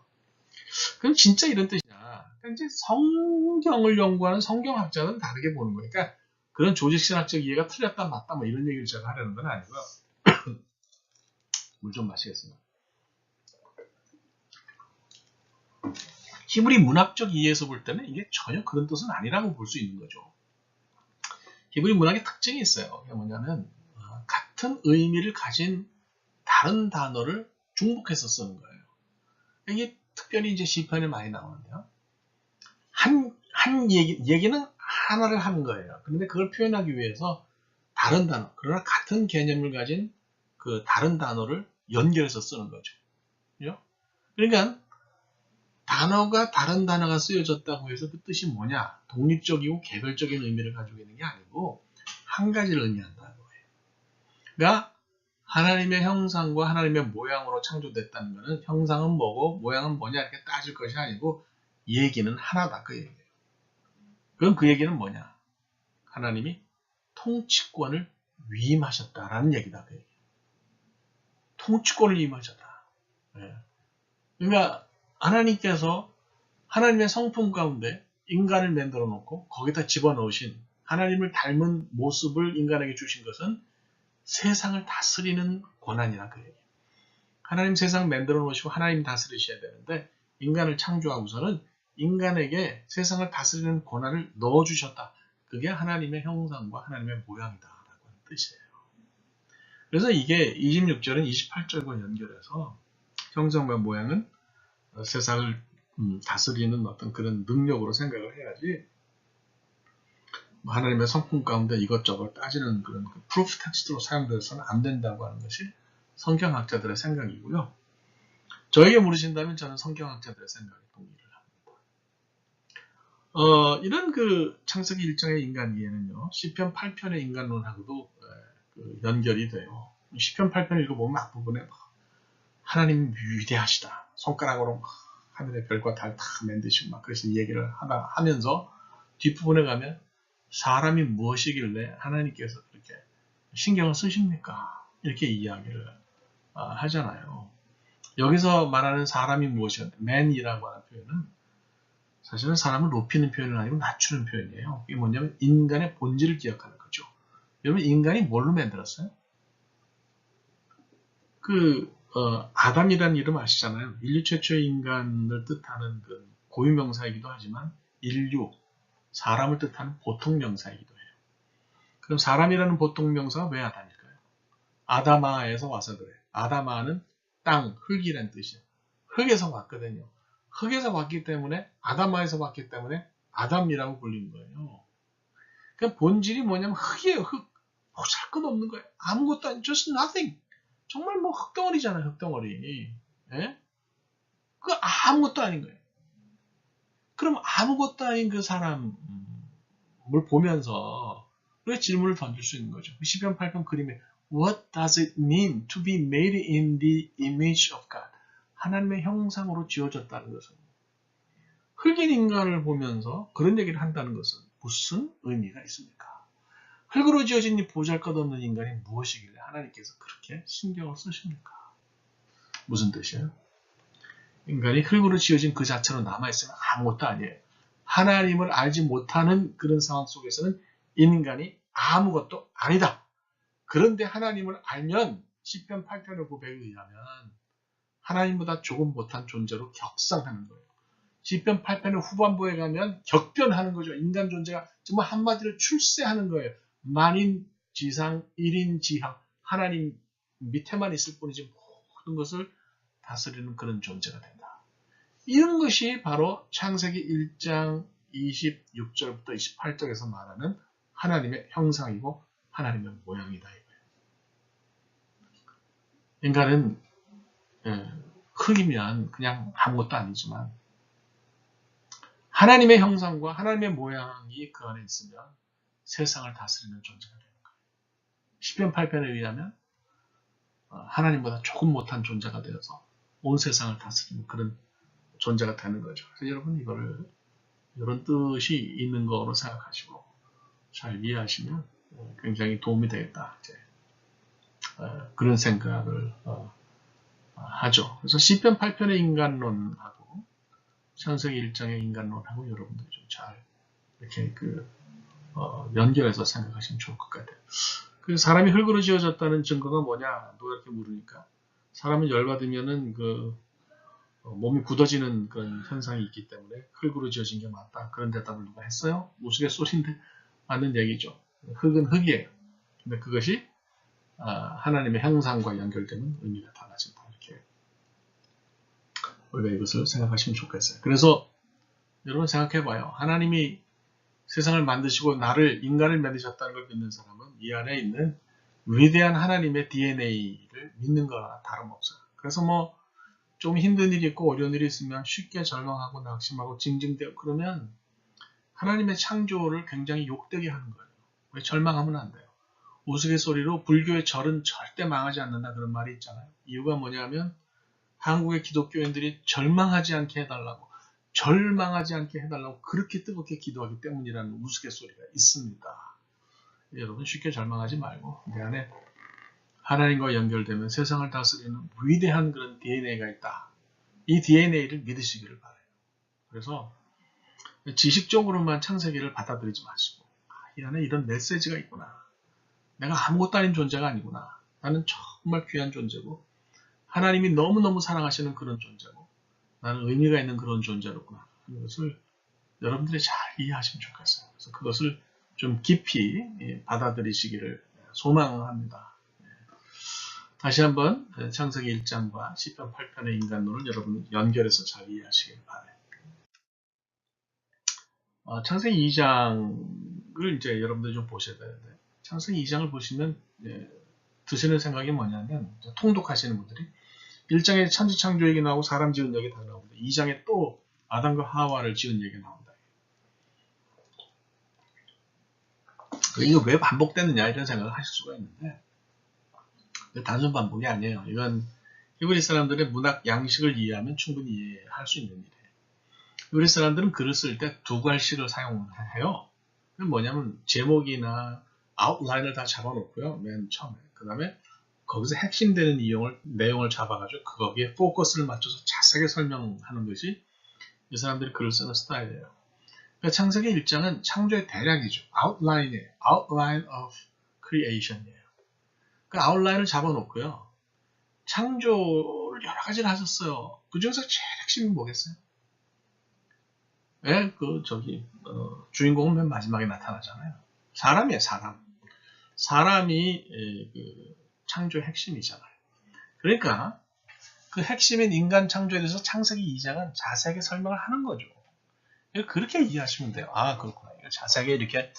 Speaker 1: 그럼 진짜 이런 뜻이냐? 그러니까 이제 성경을 연구하는 성경학자는 다르게 보는 거예요. 그러니까 그런 조직신학적 이해가 틀렸다 맞다 뭐 이런 얘기를 제가 하려는 건 아니고요. 물 좀 마시겠습니다. 히브리 문학적 이해에서 볼 때는 이게 전혀 그런 뜻은 아니라고 볼 수 있는 거죠. 히브리 문학의 특징이 있어요. 그게 뭐냐면 같은 의미를 가진 다른 단어를 중복해서 쓰는 거예요. 이게 특별히 이제 시편에 많이 나오는데요. 한 얘기는 하나를 하는 거예요. 그런데 그걸 표현하기 위해서 다른 단어, 그러나 같은 개념을 가진 그 다른 단어를 연결해서 쓰는 거죠. 그죠? 그러니까 단어가 다른 단어가 쓰여졌다고 해서 그 뜻이 뭐냐? 독립적이고 개별적인 의미를 가지고 있는 게 아니고 한 가지를 의미한다는 거예요. 그러니까 하나님의 형상과 하나님의 모양으로 창조됐다는 것은 형상은 뭐고 모양은 뭐냐 이렇게 따질 것이 아니고 얘기는 하나다 그 얘기예요. 그럼 그 얘기는 뭐냐? 하나님이 통치권을 위임하셨다라는 얘기다 그 얘기예요. 통치권을 위임하셨다. 네. 그러니까 하나님께서 하나님의 성품 가운데 인간을 만들어 놓고 거기다 집어넣으신 하나님을 닮은 모습을 인간에게 주신 것은 세상을 다스리는 권한이라 그 얘기예요. 하나님 세상 만들어 놓으시고 하나님 다스리셔야 되는데 인간을 창조하고서는 인간에게 세상을 다스리는 권한을 넣어주셨다. 그게 하나님의 형상과 하나님의 모양이다라고 하는 뜻이에요. 그래서 이게 26절은 28절과 연결해서 형상과 모양은 세상을 다스리는 어떤 그런 능력으로 생각을 해야지 하나님의 성품 가운데 이것저것 따지는 그런 프루프 텍스트로 사용되어서는 안 된다고 하는 것이 성경학자들의 생각이고요. 저에게 물으신다면 저는 성경학자들의 생각에 동의를 합니다. 이런 그 창세기 1장의 인간 이해는요. 시편 8편의 인간론하고도 연결이 돼요. 시편 8편 읽어보면 앞부분에 하나님 위대하시다. 손가락으로 하늘의 별과 달 다 만드시고 막 그래서 얘기를 하면서 뒷부분에 가면 사람이 무엇이길래 하나님께서 그렇게 신경을 쓰십니까? 이렇게 이야기를 하잖아요. 여기서 말하는 사람이 무엇이었는데 man이라고 하는 표현은 사실은 사람을 높이는 표현은 아니고 낮추는 표현이에요. 이게 뭐냐면 인간의 본질을 기억하는 거죠. 여러분 인간이 뭘로 만들었어요? 아담이라는 이름 아시잖아요. 인류 최초의 인간을 뜻하는 그 고유명사이기도 하지만 인류, 사람을 뜻하는 보통명사이기도 해요. 그럼 사람이라는 보통명사가 왜 아담일까요? 아다마에서 와서 그래요. 아다마는 땅, 흙이라는 뜻이에요. 흙에서 왔거든요. 흙에서 왔기 때문에 아다마에서 왔기 때문에 아담이라고 불리는 거예요. 그러니까 본질이 뭐냐면 흙이에요. 흙. 보잘것없는 거예요. 아무것도 아니, just nothing. 정말 뭐 흙덩어리잖아요. 흙덩어리. 예? 그 아무것도 아닌 거예요. 그럼 아무것도 아닌 그 사람을 보면서 왜 질문을 던질 수 있는 거죠. 시편 8편 그림에 What does it mean to be made in the image of God? 하나님의 형상으로 지어졌다는 것은 흙인 인간을 보면서 그런 얘기를 한다는 것은 무슨 의미가 있습니까? 흙으로 지어진 이 보잘것없는 인간이 무엇이길래 하나님께서 그렇게 신경을 쓰십니까? 무슨 뜻이에요? 인간이 흙으로 지어진 그 자체로 남아있으면 아무것도 아니에요. 하나님을 알지 못하는 그런 상황 속에서는 인간이 아무것도 아니다. 그런데 하나님을 알면 시편 8편의 고백에 의하면 하나님보다 조금 못한 존재로 격상하는 거예요. 시편 8편의 후반부에 가면 격변하는 거죠. 인간 존재가 정말 한마디로 출세하는 거예요. 만인 지상, 일인 지상, 하나님 밑에만 있을 뿐이지 모든 것을 다스리는 그런 존재가 된다. 이런 것이 바로 창세기 1장 26절부터 28절에서 말하는 하나님의 형상이고 하나님의 모양이다. 이거예요. 인간은 흙이면 그냥 아무것도 아니지만 하나님의 형상과 하나님의 모양이 그 안에 있으면 세상을 다스리는 존재가 되는 거예요. 시편 8편에 의하면 하나님보다 조금 못한 존재가 되어서 온 세상을 다스리는 그런 존재가 되는 거죠. 그래서 여러분 이런 뜻이 있는 거로 생각하시고 잘 이해하시면 굉장히 도움이 되겠다. 이제 그런 생각을 하죠. 그래서 시편 8편의 인간론하고 창세기 1장의 인간론하고 여러분들이 좀 잘 이렇게 연결해서 생각하시면 좋을 것 같아요. 그 사람이 흙으로 지어졌다는 증거가 뭐냐? 누가 이렇게 물으니까 사람은 열받으면은 몸이 굳어지는 그런 현상이 있기 때문에 흙으로 지어진 게 맞다. 그런 대답을 누가 했어요? 우스갯소리인데 맞는 얘기죠. 흙은 흙이에요. 근데 그것이 하나님의 형상과 연결되는 의미가 달라진다. 이렇게 우리가 이것을 생각하시면 좋겠어요. 그래서 여러분 생각해봐요. 하나님이 세상을 만드시고 인간을 만드셨다는 걸 믿는 사람은 이 안에 있는 위대한 하나님의 DNA를 믿는 거나 다름없어요. 그래서 좀 힘든 일이 있고 어려운 일이 있으면 쉽게 절망하고 낙심하고 징징대고 그러면 하나님의 창조를 굉장히 욕되게 하는 거예요. 왜 절망하면 안 돼요. 우스갯소리로 불교의 절은 절대 망하지 않는다 그런 말이 있잖아요. 이유가 뭐냐면 한국의 기독교인들이 절망하지 않게 해달라고 절망하지 않게 해달라고 그렇게 뜨겁게 기도하기 때문이라는 우스갯소리가 있습니다. 여러분 쉽게 절망하지 말고 내 안에 하나님과 연결되면 세상을 다스리는 위대한 그런 DNA가 있다. 이 DNA를 믿으시기를 바라요. 그래서 지식적으로만 창세기를 받아들이지 마시고 이 안에 이런 메시지가 있구나. 내가 아무것도 아닌 존재가 아니구나. 나는 정말 귀한 존재고 하나님이 너무너무 사랑하시는 그런 존재고 나는 의미가 있는 그런 존재로구나 하는 것을 여러분들이 잘 이해하시면 좋겠어요. 그래서 그것을 좀 깊이 받아들이시기를 소망합니다. 다시 한번 창세기 1장과 시편 8편의 인간론을 여러분 연결해서 잘 이해하시길 바라요. 창세기 2장을 이제 여러분들이 좀 보셔야 되는데 창세기 2장을 보시면 드시는 생각이 뭐냐면 통독하시는 분들이 1장에 천지창조 얘기 나오고 사람 지은 얘기 다 나옵니다. 2장에 또 아담과 하와를 지은 얘기 나온다. 이거 왜 반복되느냐 이런 생각을 하실 수가 있는데 단순 반복이 아니에요. 이건 히브리 사람들의 문학 양식을 이해하면 충분히 이해할 수 있는 일이에요. 히브리 사람들은 글을 쓸 때 두 갈식을 사용해요. 그건 뭐냐면 제목이나 아웃라인을 다 잡아놓고요. 맨 처음에. 그 다음에 거기서 핵심되는 내용을 잡아가지고 거기에 포커스를 맞춰서 자세하게 설명하는 것이 이 사람들이 글을 쓰는 스타일이에요. 그러니까 창세기 1장은 창조의 대략이죠. outline이에요. outline of creation이에요. 그 아웃라인을 잡아놓고요. 창조를 여러 가지를 하셨어요. 그 중에서 제일 핵심이 뭐겠어요? 주인공은 맨 마지막에 나타나잖아요. 사람이에요, 사람. 사람이 그 창조의 핵심이잖아요. 그러니까 그 핵심인 인간 창조에 대해서 창세기 2장은 자세하게 설명을 하는 거죠. 그렇게 이해하시면 돼요. 아, 그렇구나. 자세하게 이렇게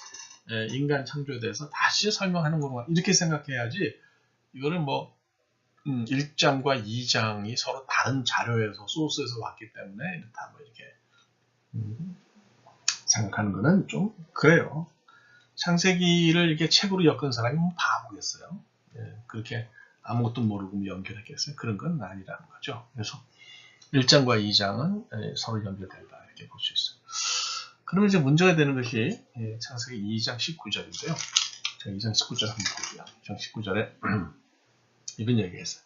Speaker 1: 인간 창조에 대해서 다시 설명하는 거구나. 이렇게 생각해야지 이거는 1장과 2장이 서로 다른 자료에서 소스에서 왔기 때문에 이렇다 이렇게 생각하는 거는 좀 그래요. 창세기를 이렇게 책으로 엮은 사람이 바보겠어요. 그렇게 아무것도 모르고 연결했겠어요. 그런 건 아니라는 거죠. 그래서 1장과 2장은 서로 연결된다 이렇게 볼 수 있어요. 그러면 이제 문제가 되는 것이 창세기 2장 19절인데요. 제가 2장 19절 한번 볼게요. 2장 19절에 이런 얘기했어요.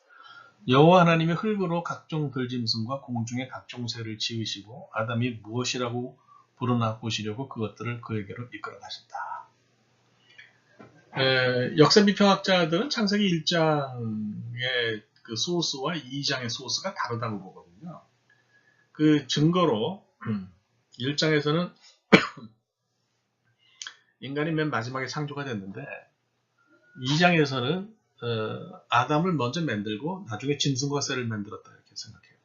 Speaker 1: 여호와 하나님이 흙으로 각종 들짐승과 공중의 각종 새를 지으시고 아담이 무엇이라고 부르나 보시려고 그것들을 그에게로 이끌어 가신다. 역사 비평학자들은 창세기 1장의 그 소스와 2장의 소스가 다르다고 보거든요. 그 증거로 1장에서는 인간이 맨 마지막에 창조가 됐는데 2장에서는 아담을 먼저 만들고 나중에 짐승과 새를 만들었다 이렇게 생각해요.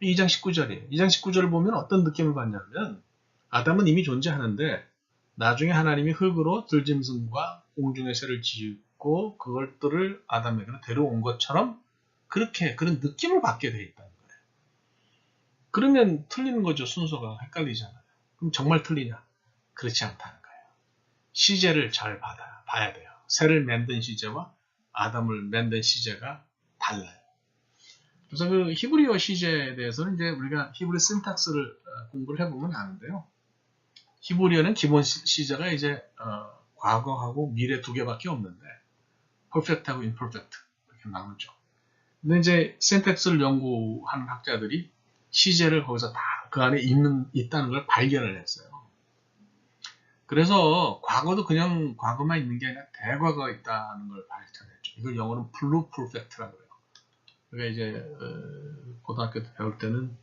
Speaker 1: 2장 19절이에요. 2장 19절을 보면 어떤 느낌을 받냐면 아담은 이미 존재하는데 나중에 하나님이 흙으로 들짐승과 공중의 새를 지었고 그것들을 아담에게로 데려온 것처럼 그렇게 그런 느낌을 받게 돼 있다는 거예요. 그러면 틀리는 거죠. 순서가 헷갈리잖아요. 그럼 정말 틀리냐? 그렇지 않다는 거예요. 시제를 잘 봐야 돼요. 새를 만든 시제와 아담을 만든 시제가 달라요. 그래서 그 히브리어 시제에 대해서는 이제 우리가 히브리 신탁스를 공부를 해보면 아는데요. 히브리어는 기본 시제가 이제 과거하고 미래 두 개밖에 없는데 perfect하고 imperfect 이렇게 나누죠. 근데 이제 신탁스를 연구하는 학자들이 시제를 거기서 다 그 안에 있다는 걸 발견을 했어요. 그래서 과거도 그냥 과거만 있는 게 아니라 대과거가 있다는 걸 밝혀냈죠. 이걸 영어로는 pluperfect라고 해요. 그러니까 이제 고등학교 때 배울 때는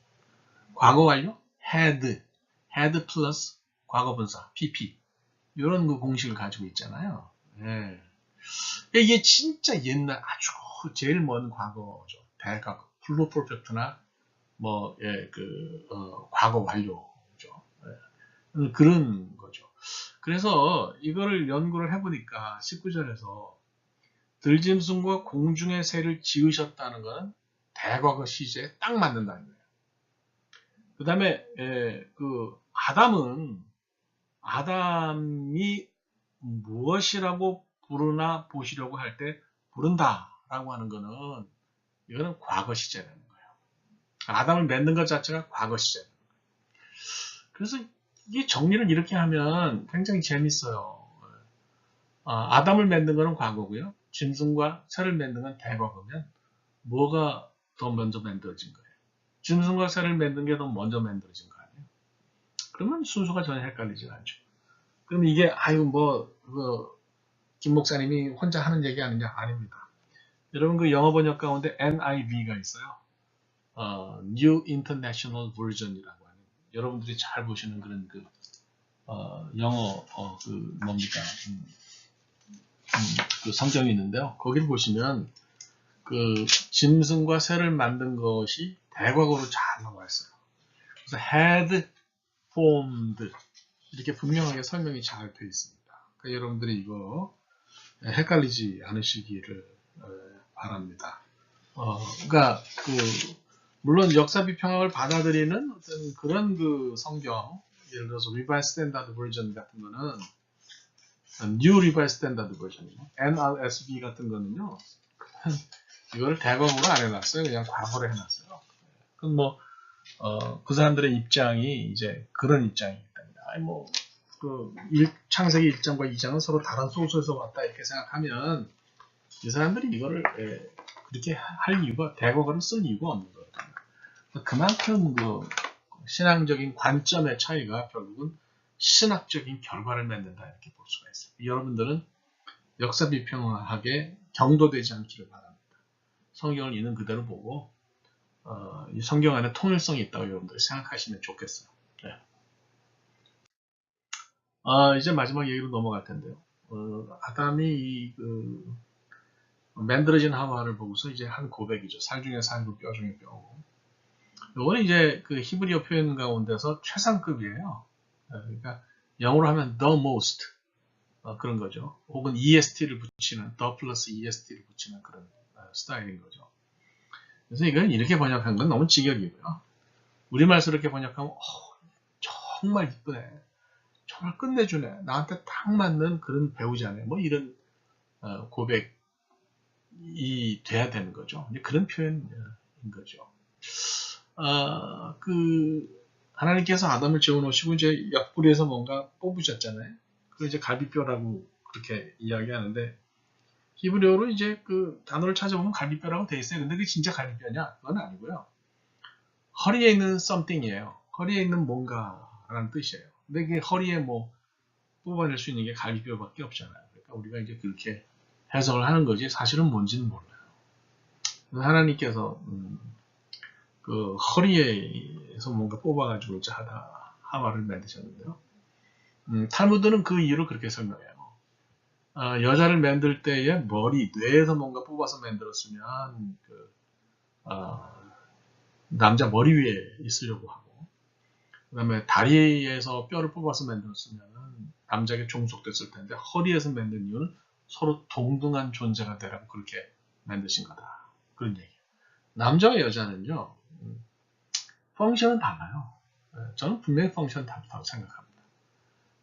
Speaker 1: 과거 완료 had 플러스 과거분사 pp 이런 그 공식을 가지고 있잖아요. 예. 이게 진짜 옛날 아주 제일 먼 과거죠. 대과거 pluperfect나 과거 완료죠. 예. 그런 거죠. 그래서 이거를 연구를 해보니까 19절에서 들짐승과 공중의 새를 지으셨다는 것은 대과거 시제에 딱 맞는다는 거예요. 그 다음에 아담이 무엇이라고 부르나 보시려고 할 때 부른다라고 하는 거는 이거는 과거 시제라는 거예요. 아담을 만든 것 자체가 과거 시제라는 거예요. 그래서 이게 정리를 이렇게 하면 굉장히 재밌어요. 아담을 만든 거는 과거고요. 짐승과 새를 만든 건 대과거면 뭐가 더 먼저 만들어진 거예요? 짐승과 새를 만든 게 더 먼저 만들어진 거 아니에요? 그러면 순서가 전혀 헷갈리지 않죠. 그럼 이게 김 목사님이 혼자 하는 얘기 아니냐? 아닙니다. 여러분 그 영어 번역 가운데 NIV가 있어요. New International Version이라고 하는 여러분들이 잘 보시는 그런 그 영어 그 뭡니까 그 성경이 있는데요. 거기를 보시면 그 짐승과 새를 만든 것이 대과거로 잘 나와 있어요. 그래서 had formed 이렇게 분명하게 설명이 잘 되어 있습니다. 그러니까 여러분들이 이거 헷갈리지 않으시기를 바랍니다. 그러니까 그 물론 역사 비평학을 받아들이는 어떤 그런 그 성경, 예를 들어서 Revised Standard Version 같은 거는 New Revised Standard Version, NRSV 같은 거는요, 이거를 대과거로 안 해놨어요. 그냥 과거로 해놨어요. 그럼 뭐 그 사람들의 입장이 이제 그런 입장이기 때문에, 아니 뭐 그 창세기 1장과 2장은 서로 다른 소스에서 왔다 이렇게 생각하면 이 사람들이 이거를 그렇게 할 이유가 대과거를 쓸 이유가 없는 거예요. 그만큼 그 신앙적인 관점의 차이가 결국은 신학적인 결과를 맺는다 이렇게 볼 수가 있어요. 여러분들은 역사 비평학에 경도되지 않기를 바랍니다. 성경을 있는 그대로 보고 이 성경 안에 통일성이 있다고 여러분들이 생각하시면 좋겠어요. 네. 이제 마지막 얘기로 넘어갈 텐데요. 아담이 만들어진 하와를 보고서 이제 한 고백이죠. 살 중에 살고 뼈 중에 뼈고. 이거는 이제 그 히브리어 표현 가운데서 최상급이에요. 그러니까 영어로 하면 the most 그런 거죠. 혹은 EST를 붙이는 the 플러스 EST를 붙이는 그런 스타일인 거죠. 그래서 이건 이렇게 번역한 건 너무 직역이고요. 우리말로 이렇게 번역하면 정말 이쁘네. 정말 끝내주네. 나한테 딱 맞는 그런 배우자네. 뭐 이런 고백이 돼야 되는 거죠. 그런 표현인 거죠. 하나님께서 아담을 지어놓으시고 이제 옆구리에서 뭔가 뽑으셨잖아요. 그걸 이제 갈비뼈라고 그렇게 이야기하는데 히브리어로 이제 그 단어를 찾아보면 갈비뼈라고 돼 있어요. 근데 그게 진짜 갈비뼈냐? 그건 아니고요. 허리에 있는 something이에요. 허리에 있는 뭔가라는 뜻이에요. 근데 그게 허리에 뭐 뽑아낼 수 있는 게 갈비뼈밖에 없잖아요. 그러니까 우리가 이제 그렇게 해석을 하는 거지 사실은 뭔지는 몰라요. 하나님께서 그 허리에서 뭔가 뽑아가지고 이제 하와를 만드셨는데요. 탈무드는 그 이유를 그렇게 설명해요. 여자를 만들 때에 머리, 뇌에서 뭔가 뽑아서 만들었으면 남자 머리 위에 있으려고 하고, 그 다음에 다리에서 뼈를 뽑아서 만들었으면 남자에게 종속됐을 텐데 허리에서 만든 이유는 서로 동등한 존재가 되라고 그렇게 만드신 거다. 그런 얘기예요. 남자와 여자는요, 펑션은 달라요. 저는 분명히 펑션 다르다고 생각합니다.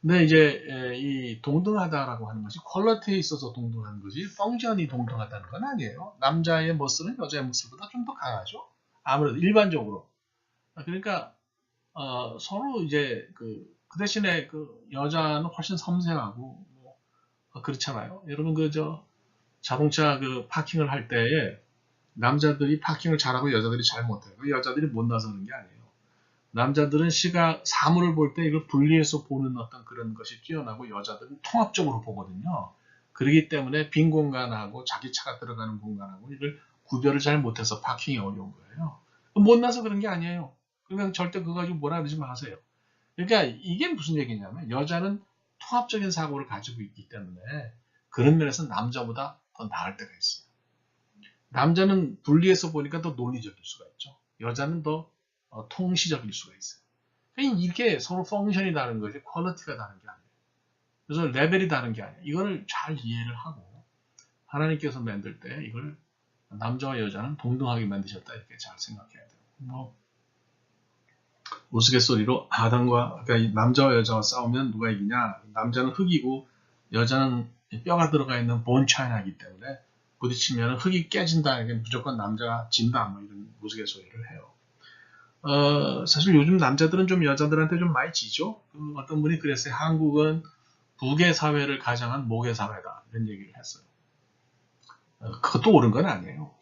Speaker 1: 근데 이제 이 동등하다라고 하는 것이 퀄리티에 있어서 동등한 거지 펑션이 동등하다는 건 아니에요. 남자의 머슬은 여자의 머슬보다 좀 더 강하죠. 아무래도 일반적으로. 그러니까 서로 이제 그 대신에 그 여자는 훨씬 섬세하고 뭐 그렇잖아요. 여러분 그 자동차 그 파킹을 할 때에 남자들이 파킹을 잘하고 여자들이 잘 못해요. 여자들이 못나서 그런 게 아니에요. 남자들은 사물을 볼 때 이걸 분리해서 보는 어떤 그런 것이 뛰어나고 여자들은 통합적으로 보거든요. 그렇기 때문에 빈 공간하고 자기 차가 들어가는 공간하고 이걸 구별을 잘 못해서 파킹이 어려운 거예요. 못나서 그런 게 아니에요. 그냥 절대 그거 가지고 뭐라 그러지 마세요. 그러니까 이게 무슨 얘기냐면 여자는 통합적인 사고를 가지고 있기 때문에 그런 면에서 남자보다 더 나을 때가 있어요. 남자는 분리해서 보니까 더 논리적일 수가 있죠. 여자는 더 통시적일 수가 있어요. 그러니까 이게 서로 펑션이 다른 거지 퀄리티가 다른 게 아니에요. 그래서 레벨이 다른 게 아니에요. 이거를 잘 이해를 하고 하나님께서 만들 때 이걸 남자와 여자는 동등하게 만드셨다 이렇게 잘 생각해야 돼요. 뭐 우스갯소리로 아담과 그러니까 남자와 여자가 싸우면 누가 이기냐? 남자는 흙이고 여자는 뼈가 들어가 있는 본 차이나기 때문에 부딪히면 흙이 깨진다. 이게 무조건 남자가 진다. 뭐 이런 우스갯소리를 해요. 사실 요즘 남자들은 좀 여자들한테 좀 많이 지죠. 어떤 분이 그랬어요. 한국은 북의 사회를 가장한 목의 사회다. 이런 얘기를 했어요. 그것도 옳은 건 아니에요.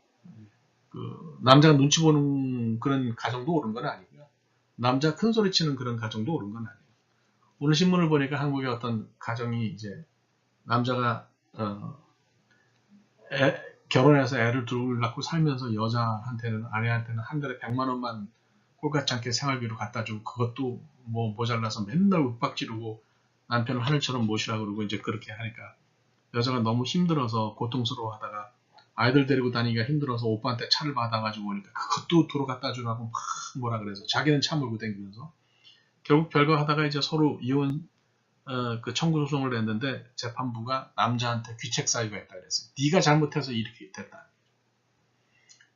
Speaker 1: 남자가 눈치 보는 그런 가정도 옳은 건 아니고요. 남자 큰 소리 치는 그런 가정도 옳은 건 아니에요. 오늘 신문을 보니까 한국의 어떤 가정이 이제 남자가 결혼해서 애를 둘 낳고 살면서 여자한테는, 아내한테는 한 달에 100만 원만 꼴같지 않게 생활비로 갖다 주고, 그것도 뭐 모자라서 맨날 윽박 지르고 남편을 하늘처럼 모시라고 그러고 이제 그렇게 하니까 여자가 너무 힘들어서 고통스러워 하다가 아이들 데리고 다니기가 힘들어서 오빠한테 차를 받아가지고 오니까 그것도 도로 갖다 주라고 막 뭐라 그래서 자기는 차 몰고 다니면서 결국 별거 하다가 이제 서로 이혼 그 청구 소송을 냈는데 재판부가 남자한테 귀책 사유가 있다 그랬어요. 네가 잘못해서 이렇게 됐다.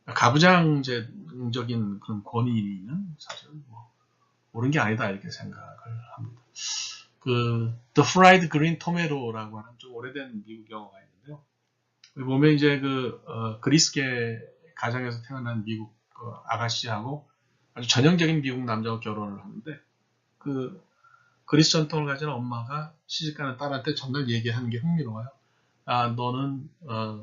Speaker 1: 가부장적인 그런 권위는 사실 뭐 옳은 게 아니다 이렇게 생각을 합니다. 그 The Fried Green Tomato라고 하는 좀 오래된 미국 영화가 있는데요. 보면 이제 그리스계 가정에서 태어난 미국 아가씨하고 아주 전형적인 미국 남자와 결혼을 하는데 그 그리스 전통을 가진 엄마가 시집가는 딸한테 정말 얘기하는 게 흥미로워요. 아, 너는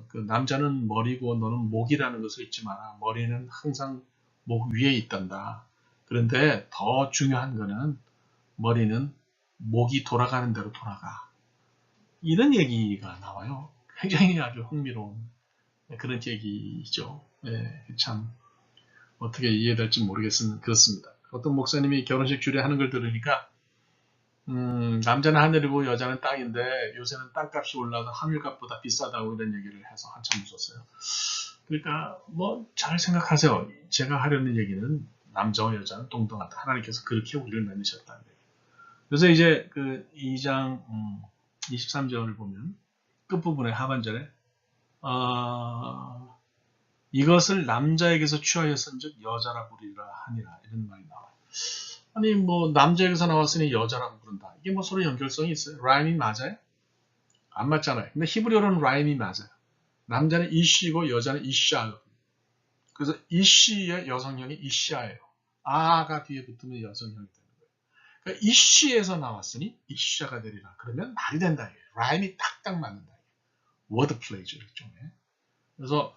Speaker 1: 그 남자는 머리고 너는 목이라는 것을 잊지 마라. 머리는 항상 목 위에 있단다. 그런데 더 중요한 거는 머리는 목이 돌아가는 대로 돌아가. 이런 얘기가 나와요. 굉장히 아주 흥미로운 그런 얘기죠. 네, 참 어떻게 이해될지 모르겠습니다. 그렇습니다. 어떤 목사님이 결혼식 주례 하는 걸 들으니까 남자는 하늘이고 여자는 땅인데 요새는 땅값이 올라서 하늘값보다 비싸다고 이런 얘기를 해서 한참 웃었어요. 그러니까 뭐 잘 생각하세요. 제가 하려는 얘기는 남자와 여자는 동등하다. 하나님께서 그렇게 우리를 만드셨다는 얘기. 그래서 이제 그 2장 23절을 보면 끝부분에 하반절에 이것을 남자에게서 취하였은즉 여자라 부르리라 하니라 이런 말이 나와요. 아니 뭐 남자에게서 나왔으니 여자라고 부른다. 이게 뭐 서로 연결성이 있어요? 라임이 맞아요? 안 맞잖아요. 근데 히브리어로는 라임이 맞아요. 남자는 이시고 여자는 이샤예요. 그래서 이시의 여성형이 이샤예요. 아가 뒤에 붙으면 여성형이 되는 거예요. 그러니까 이시에서 나왔으니 이샤가 되리라. 그러면 말이 된다. 라임이 딱딱 맞는다. 워드 플레이죠 일종의. 그래서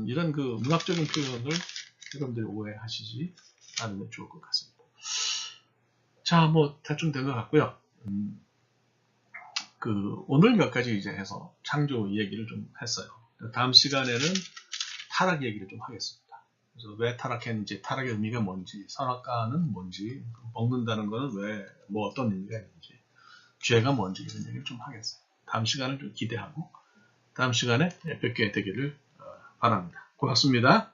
Speaker 1: 이런 그 문학적인 표현을 여러분들이 오해하시지 않으면 좋을 것 같습니다. 자, 뭐 대충 된 것 같고요. 오늘 몇 가지 이제 해서 창조 얘기를 좀 했어요. 다음 시간에는 타락 얘기를 좀 하겠습니다. 그래서 왜 타락했는지, 타락의 의미가 뭔지, 선악과는 뭔지, 먹는다는 거는 왜, 뭐 어떤 의미가 있는지, 죄가 뭔지 이런 얘기를 좀 하겠어요. 다음 시간을 좀 기대하고 다음 시간에 뵙게 되기를 바랍니다. 고맙습니다.